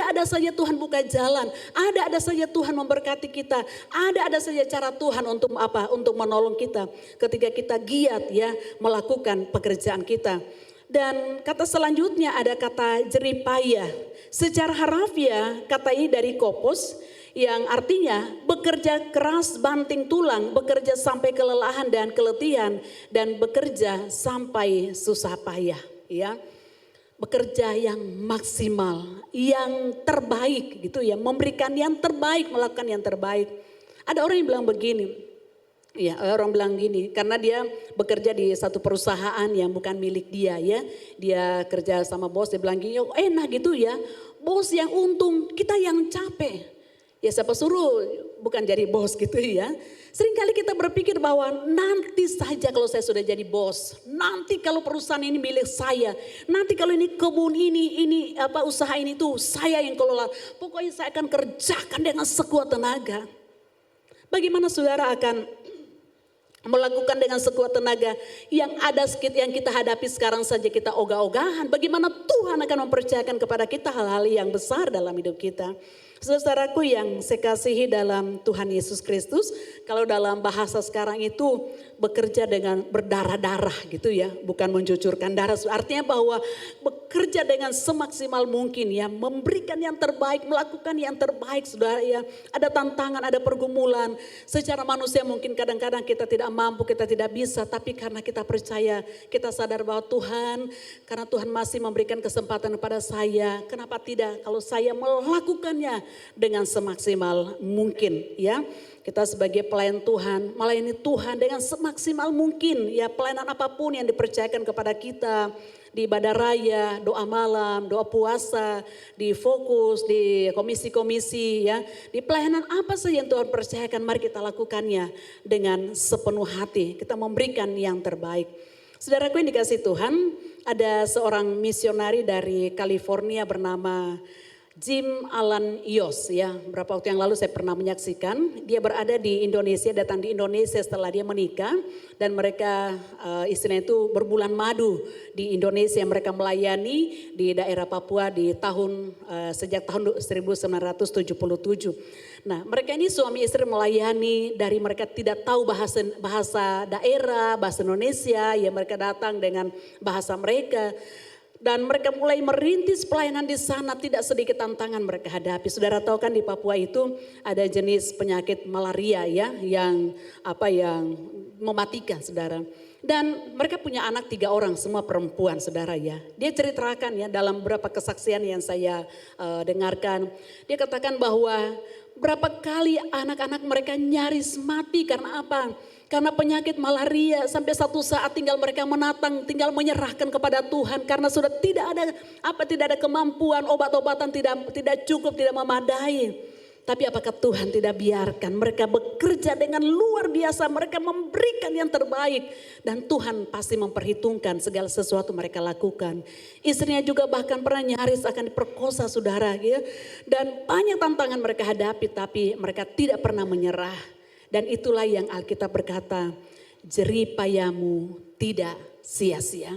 Ada saja Tuhan buka jalan, ada saja Tuhan memberkati kita, ada saja cara Tuhan untuk apa? Untuk menolong kita ketika kita giat, ya, melakukan pekerjaan kita. Dan kata selanjutnya ada kata jeripaya. Secara harafiah kata ini dari kopos, yang artinya bekerja keras banting tulang, bekerja sampai kelelahan dan keletihan, dan bekerja sampai susah payah, ya. Bekerja yang maksimal, yang terbaik gitu, ya, memberikan yang terbaik, melakukan yang terbaik. Ada orang yang bilang begini, ya, orang bilang gini, karena dia bekerja di satu perusahaan yang bukan milik dia, ya. Dia kerja sama bos, dia bilang gini, oh, enak gitu, ya, bos yang untung, kita yang capek. Ya, siapa suruh bukan jadi bos gitu, ya. Seringkali kita berpikir bahwa nanti saja kalau saya sudah jadi bos, nanti kalau perusahaan ini milik saya, nanti kalau ini kebun ini usaha ini tuh saya yang kelola, pokoknya saya akan kerjakan dengan sekuat tenaga. Bagaimana saudara akan melakukan dengan sekuat tenaga yang kita hadapi sekarang saja kita ogah-ogahan? Bagaimana Tuhan akan mempercayakan kepada kita hal-hal yang besar dalam hidup kita? Saudaraku yang saya kasihi dalam Tuhan Yesus Kristus, kalau dalam bahasa sekarang itu bekerja dengan berdarah-darah gitu, ya, bukan mencucurkan darah. Artinya bahwa bekerja dengan semaksimal mungkin, ya, memberikan yang terbaik, melakukan yang terbaik, saudara, ya. Ada tantangan, ada pergumulan. Secara manusia mungkin kadang-kadang kita tidak mampu, kita tidak bisa, tapi karena kita percaya, kita sadar bahwa Tuhan, karena Tuhan masih memberikan kesempatan kepada saya, kenapa tidak kalau saya melakukannya dengan semaksimal mungkin, ya. Kita sebagai pelayan Tuhan, melayani Tuhan dengan semaksimal mungkin, ya, pelayanan apapun yang dipercayakan kepada kita, di ibadah raya, doa malam, doa puasa, di fokus, di komisi-komisi, ya, di pelayanan apa saja yang Tuhan percayakan, mari kita lakukannya dengan sepenuh hati, kita memberikan yang terbaik. Saudaraku yang dikasih Tuhan, ada seorang misionari dari California bernama Jim Alan Yos ya. Berapa waktu yang lalu saya pernah menyaksikan, dia berada di Indonesia, datang di Indonesia setelah dia menikah dan mereka istilahnya itu berbulan madu di Indonesia. Mereka melayani di daerah Papua di sejak tahun 1977. Nah, mereka ini suami istri melayani, dari mereka tidak tahu bahasa daerah, bahasa Indonesia, ya mereka datang dengan bahasa mereka. Dan mereka mulai merintis pelayanan di sana, tidak sedikit tantangan mereka hadapi. Saudara tahu kan di Papua itu ada jenis penyakit malaria ya, yang mematikan saudara. Dan mereka punya anak 3 orang, semua perempuan saudara ya. Dia ceritakan ya dalam beberapa kesaksian yang saya dengarkan. Dia katakan bahwa berapa kali anak-anak mereka nyaris mati karena apa? Karena penyakit malaria, sampai satu saat tinggal mereka menatang, tinggal menyerahkan kepada Tuhan karena sudah tidak ada kemampuan, obat-obatan tidak cukup, tidak memadai. Tapi apakah Tuhan tidak biarkan mereka bekerja dengan luar biasa, mereka memberikan yang terbaik dan Tuhan pasti memperhitungkan segala sesuatu mereka lakukan. Istrinya juga bahkan pernah nyaris akan diperkosa saudara ya. Dan banyak tantangan mereka hadapi tapi mereka tidak pernah menyerah. Dan itulah yang Alkitab berkata, jerih payamu tidak sia-sia.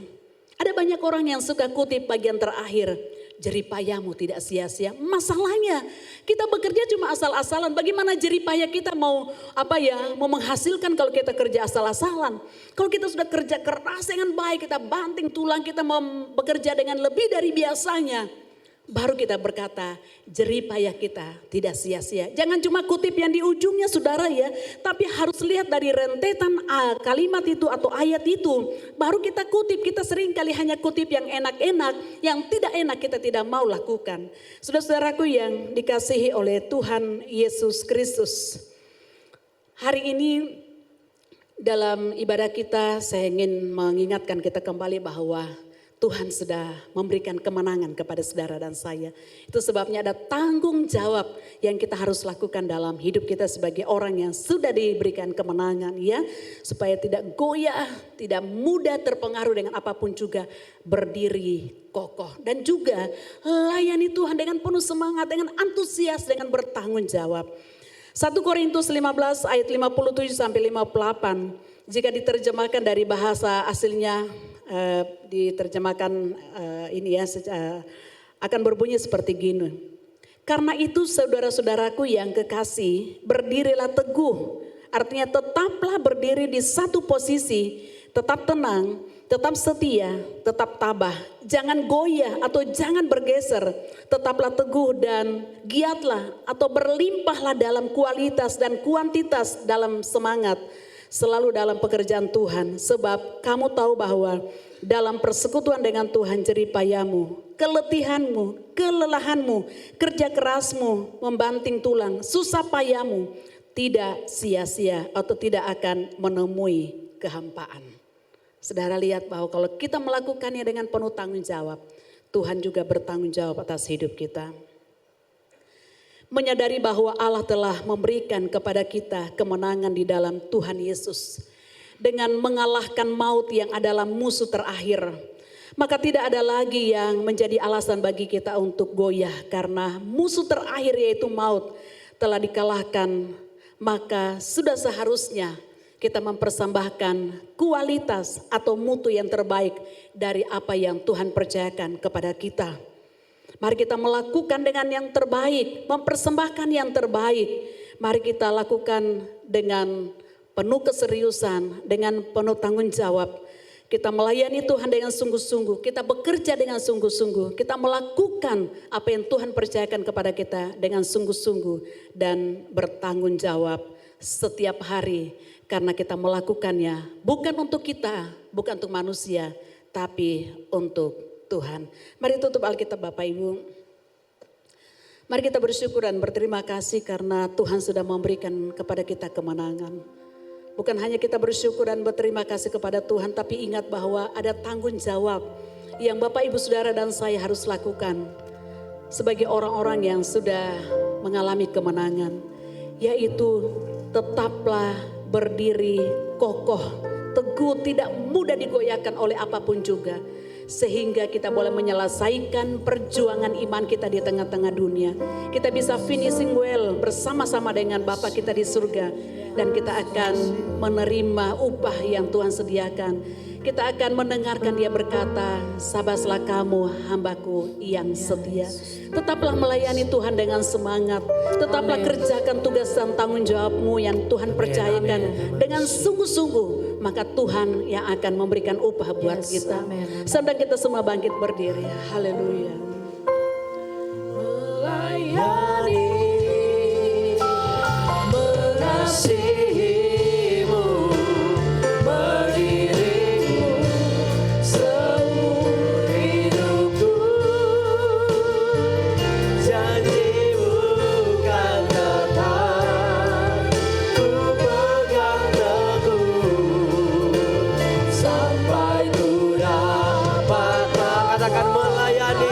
Ada banyak orang yang suka kutip bagian terakhir, jerih payamu tidak sia-sia. Masalahnya kita bekerja cuma asal-asalan. Bagaimana jerih payah kita mau menghasilkan kalau kita kerja asal-asalan. Kalau kita sudah kerja keras dengan baik, kita banting tulang, kita mau bekerja dengan lebih dari biasanya. Baru kita berkata jerih payah kita tidak sia-sia. Jangan cuma kutip yang di ujungnya saudara ya. Tapi harus lihat dari rentetan kalimat itu atau ayat itu. Baru kita kutip, kita sering kali hanya kutip yang enak-enak. Yang tidak enak kita tidak mau lakukan. Saudara-saudaraku yang dikasihi oleh Tuhan Yesus Kristus. Hari ini dalam ibadah kita saya ingin mengingatkan kita kembali bahwa Tuhan sudah memberikan kemenangan kepada saudara dan saya. Itu sebabnya ada tanggung jawab yang kita harus lakukan dalam hidup kita sebagai orang yang sudah diberikan kemenangan ya. Supaya tidak goyah, tidak mudah terpengaruh dengan apapun juga, berdiri kokoh. Dan juga layani Tuhan dengan penuh semangat, dengan antusias, dengan bertanggung jawab. 1 Korintus 15 ayat 57 sampai 58. Jika diterjemahkan dari bahasa aslinya, diterjemahkan akan berbunyi seperti gini. Karena itu saudara-saudaraku yang kekasih, berdirilah teguh. Artinya tetaplah berdiri di satu posisi, tetap tenang, tetap setia, tetap tabah. Jangan goyah atau jangan bergeser. Tetaplah teguh dan giatlah atau berlimpahlah dalam kualitas dan kuantitas dalam semangat. Selalu dalam pekerjaan Tuhan, sebab kamu tahu bahwa dalam persekutuan dengan Tuhan jerih payahmu, keletihanmu, kelelahanmu, kerja kerasmu, membanting tulang, susah payahmu tidak sia-sia atau tidak akan menemui kehampaan. Saudara lihat bahwa kalau kita melakukannya dengan penuh tanggung jawab, Tuhan juga bertanggung jawab atas hidup kita. Menyadari bahwa Allah telah memberikan kepada kita kemenangan di dalam Tuhan Yesus. Dengan mengalahkan maut yang adalah musuh terakhir. Maka tidak ada lagi yang menjadi alasan bagi kita untuk goyah. Karena musuh terakhir yaitu maut telah dikalahkan. Maka sudah seharusnya kita mempersembahkan kualitas atau mutu yang terbaik dari apa yang Tuhan percayakan kepada kita. Mari kita melakukan dengan yang terbaik, mempersembahkan yang terbaik. Mari kita lakukan dengan penuh keseriusan, dengan penuh tanggung jawab. Kita melayani Tuhan dengan sungguh-sungguh, kita bekerja dengan sungguh-sungguh. Kita melakukan apa yang Tuhan percayakan kepada kita dengan sungguh-sungguh dan bertanggung jawab setiap hari. Karena kita melakukannya bukan untuk kita, bukan untuk manusia, tapi untuk Tuhan. Mari tutup Alkitab Bapak Ibu. Mari kita bersyukur dan berterima kasih karena Tuhan sudah memberikan kepada kita kemenangan. Bukan hanya kita bersyukur dan berterima kasih kepada Tuhan, tapi ingat bahwa ada tanggung jawab yang Bapak Ibu Saudara dan saya harus lakukan sebagai orang-orang yang sudah mengalami kemenangan, yaitu tetaplah berdiri kokoh, teguh, tidak mudah digoyahkan oleh apapun juga. sehingga kita boleh menyelesaikan perjuangan iman kita di tengah-tengah dunia. Kita bisa finishing well bersama-sama dengan Bapa kita di surga, dan kita akan menerima upah yang Tuhan sediakan. Kita akan mendengarkan Dia berkata, "Sabaslah kamu hambaku yang setia." Tetaplah melayani Tuhan dengan semangat. Tetaplah kerjakan tugas dan tanggung jawabmu yang Tuhan percayakan dengan sungguh-sungguh. Maka Tuhan yang akan memberikan upah buat kita. Sedang kita semua bangkit berdiri. Haleluya. Melayani, mengasihimu, mengiringmu seumur hidupku. Janjimu kan tetap ku pegang teguh sampai ku dapat. Katakan melayani.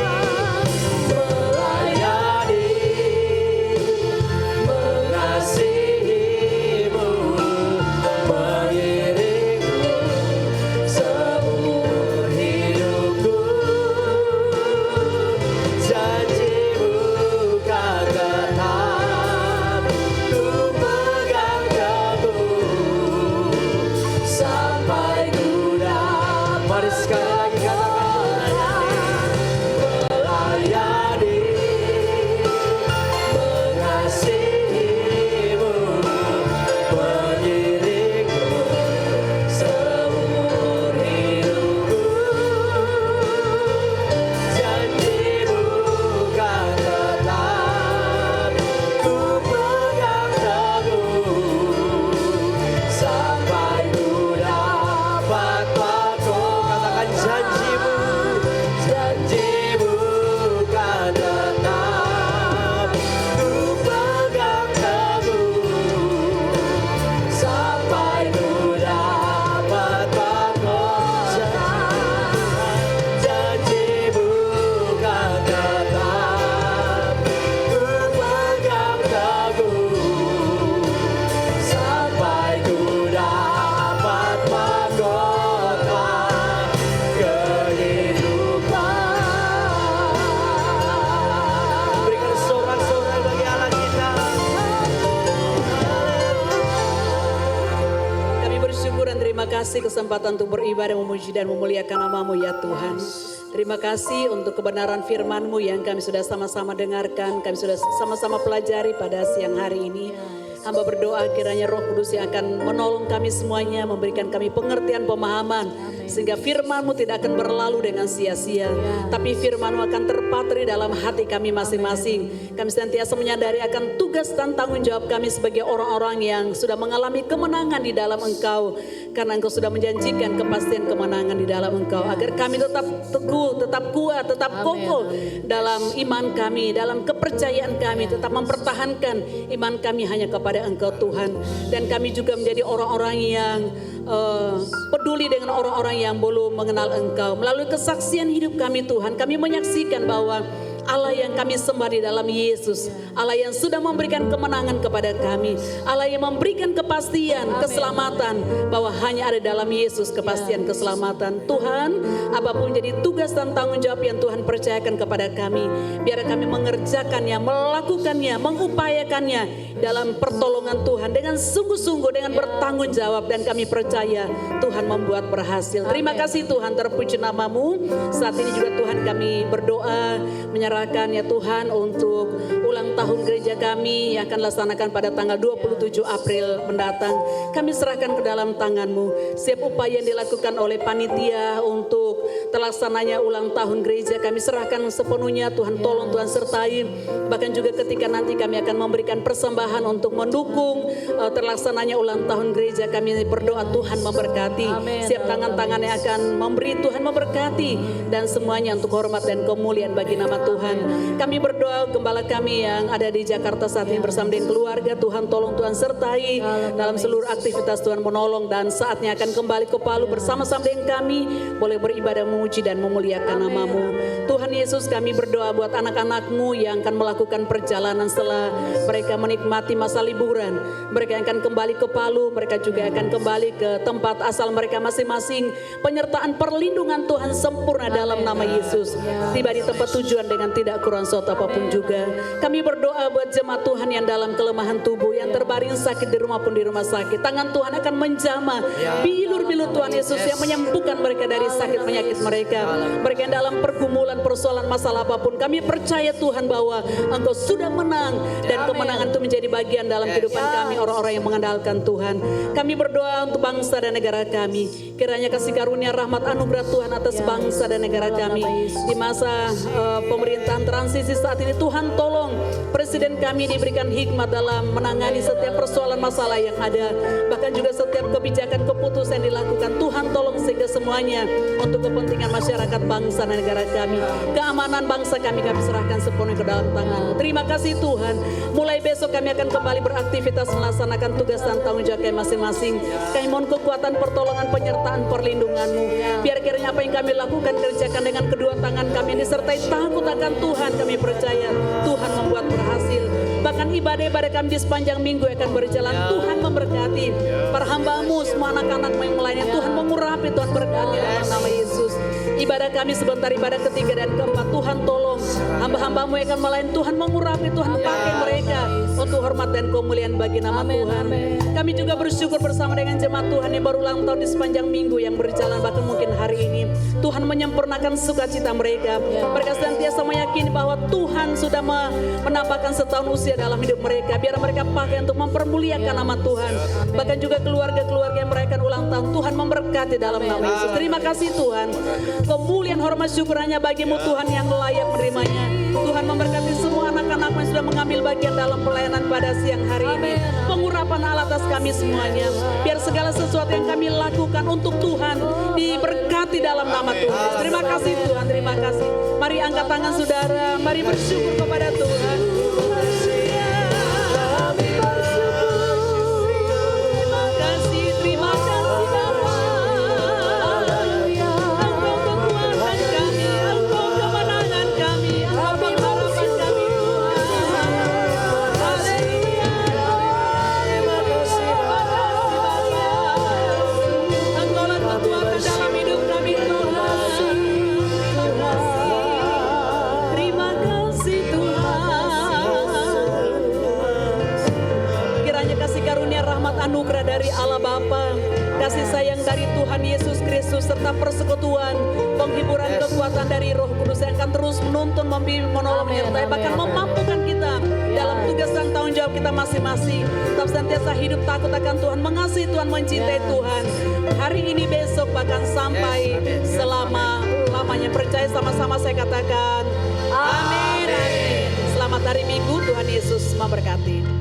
kasih kesempatan untuk beribadah, memuji dan memuliakan nama-Mu ya Tuhan. Terima kasih untuk kebenaran firman-Mu yang kami sudah sama-sama dengarkan, kami sudah sama-sama pelajari pada siang hari ini. Hamba berdoa kiranya Roh Kudus yang akan menolong kami semuanya, memberikan kami pengertian, pemahaman, sehingga firman-Mu tidak akan berlalu dengan sia-sia, tapi firman-Mu akan terpatri dalam hati kami masing-masing. Kami senantiasa menyadari akan tugas dan tanggung jawab kami sebagai orang-orang yang sudah mengalami kemenangan di dalam Engkau, karena Engkau sudah menjanjikan kepastian kemenangan di dalam Engkau, agar kami tetap teguh, tetap kuat, tetap kokoh dalam iman kami, dalam kepercayaan kami, tetap mempertahankan iman kami hanya kepada Engkau Tuhan. Dan kami juga menjadi orang-orang yang peduli dengan orang-orang yang belum mengenal Engkau. Melalui kesaksian hidup kami Tuhan, kami menyaksikan bahwa Allah yang kami sembah di dalam Yesus, Allah yang sudah memberikan kemenangan kepada kami, Allah yang memberikan kepastian, keselamatan, bahwa hanya ada dalam Yesus kepastian keselamatan. Tuhan, apapun jadi tugas dan tanggung jawab yang Tuhan percayakan kepada kami, biar kami mengerjakannya, melakukannya, mengupayakannya dalam pertolongan Tuhan dengan sungguh-sungguh, dengan bertanggung jawab, dan kami percaya Tuhan membuat berhasil. Terima kasih Tuhan, terpuji nama-Mu. Saat ini juga Tuhan kami berdoa, menyerahkan ya Tuhan untuk ulang tahun gereja kami yang akan dilaksanakan pada tanggal 27 April mendatang. Kami serahkan ke dalam tangan-Mu. Setiap upaya yang dilakukan oleh panitia untuk terlaksananya ulang tahun gereja, kami serahkan sepenuhnya. Tuhan tolong, Tuhan sertai. Bahkan juga ketika nanti kami akan memberikan persembahan untuk mendukung terlaksananya ulang tahun gereja, kami berdoa Tuhan memberkati. Setiap tangan-tangan yang akan memberi, Tuhan memberkati. Dan semuanya untuk hormat dan kemuliaan bagi nama Tuhan. Tuhan. Kami berdoa gembala kami yang ada di Jakarta saat ini bersama dengan keluarga. Tuhan tolong, Tuhan sertai dalam seluruh aktivitas, Tuhan menolong, dan saatnya akan kembali ke Palu bersama-sama dengan kami boleh beribadah, memuji dan memuliakan nama-Mu. Tuhan Yesus, kami berdoa buat anak-anak-Mu yang akan melakukan perjalanan setelah mereka menikmati masa liburan. Mereka akan kembali ke Palu, mereka juga akan kembali ke tempat asal mereka masing-masing. Penyertaan perlindungan Tuhan sempurna dalam nama Yesus. Tiba di tempat tujuan dengan tidak kurang suatu apapun juga. Kami berdoa buat jemaat Tuhan yang dalam kelemahan tubuh, yang terbaring sakit di rumah pun di rumah sakit. Tangan Tuhan akan menjamah bilur-bilur Tuhan Yesus yang menyembuhkan mereka dari sakit penyakit mereka. Mereka yang dalam pergumulan, persoalan, masalah apapun. Kami percaya Tuhan bahwa Engkau sudah menang dan kemenangan itu menjadi bagian dalam kehidupan kami, orang-orang yang mengandalkan Tuhan. Kami berdoa untuk bangsa dan negara kami. Kiranya kasih karunia, rahmat, anugerah Tuhan atas bangsa dan negara kami. Di masa pemerintahan transisi saat ini, Tuhan tolong Presiden kami diberikan hikmat dalam menangani setiap persoalan masalah yang ada. Bahkan juga setiap kebijakan, keputusan yang dilakukan. Tuhan tolong sehingga semuanya untuk kepentingan masyarakat, bangsa dan negara kami. Keamanan bangsa kami serahkan sepenuhnya ke dalam tangan. Terima kasih Tuhan. Mulai besok kami akan kembali beraktivitas melaksanakan tugas dan tanggung jawab kami masing-masing. Kami mohon kekuatan, pertolongan, penyertaan, perlindungan-Mu. Biar kiranya apa yang kami lakukan, kerjakan dengan kedua tangan kami yang disertai takut akan Tuhan. Kami percaya Tuhan membuat berhasil. Bahkan ibadah-ibadah kami di sepanjang minggu akan berjalan. Tuhan memberkati para hamba-Mu, semua anak-anak-Mu yang melayani. Tuhan mengurapi, Tuhan berkati dalam nama Yesus. Ibadah kami sebentar, ibadah ketiga dan keempat, Tuhan tolong hamba-hamba-Mu yang akan melayani. Tuhan mengurapi, Tuhan pakai mereka untuk hormat dan kemuliaan bagi nama Tuhan. Kami juga bersyukur bersama dengan jemaat Tuhan yang baru ulang tahun di sepanjang minggu yang berjalan, bahkan mungkin hari ini. Tuhan menyempurnakan sukacita mereka. Mereka senantiasa meyakini bahwa Tuhan sudah menambahkan setahun usia dalam hidup mereka. Biar mereka pakai untuk mempermuliakan nama Tuhan. Bahkan juga keluarga-keluarga yang merayakan ulang tahun, Tuhan memberkati dalam nama Yesus. Terima kasih Tuhan. Kemuliaan, hormat, syukur hanya bagi-Mu Tuhan yang layak menerimanya. Tuhan memberkati semua anak-anak yang sudah mengambil bagian dalam pelayanan pada siang hari ini. Pengurapan Allah atas kami semuanya. Biar segala sesuatu yang kami lakukan untuk Tuhan diberkati dalam nama Tuhan. Terima kasih Tuhan, terima kasih. Mari angkat tangan saudara, mari bersyukur kepada Tuhan. Anugerah dari Allah Bapa, kasih sayang dari Tuhan Yesus Kristus, serta persekutuan, penghiburan, kekuatan dari Roh Kudus yang akan terus menuntun, membimbing, menolong, menyertai, bahkan memampukan kita dalam tugas dan tanggung jawab kita masing-masing. Tetap senantiasa hidup takut akan Tuhan, mengasihi Tuhan, mencintai Tuhan. Hari ini, besok, bahkan sampai selama-lamanya. Percaya sama-sama saya katakan, amin, amin. Selamat hari Minggu, Tuhan Yesus memberkati.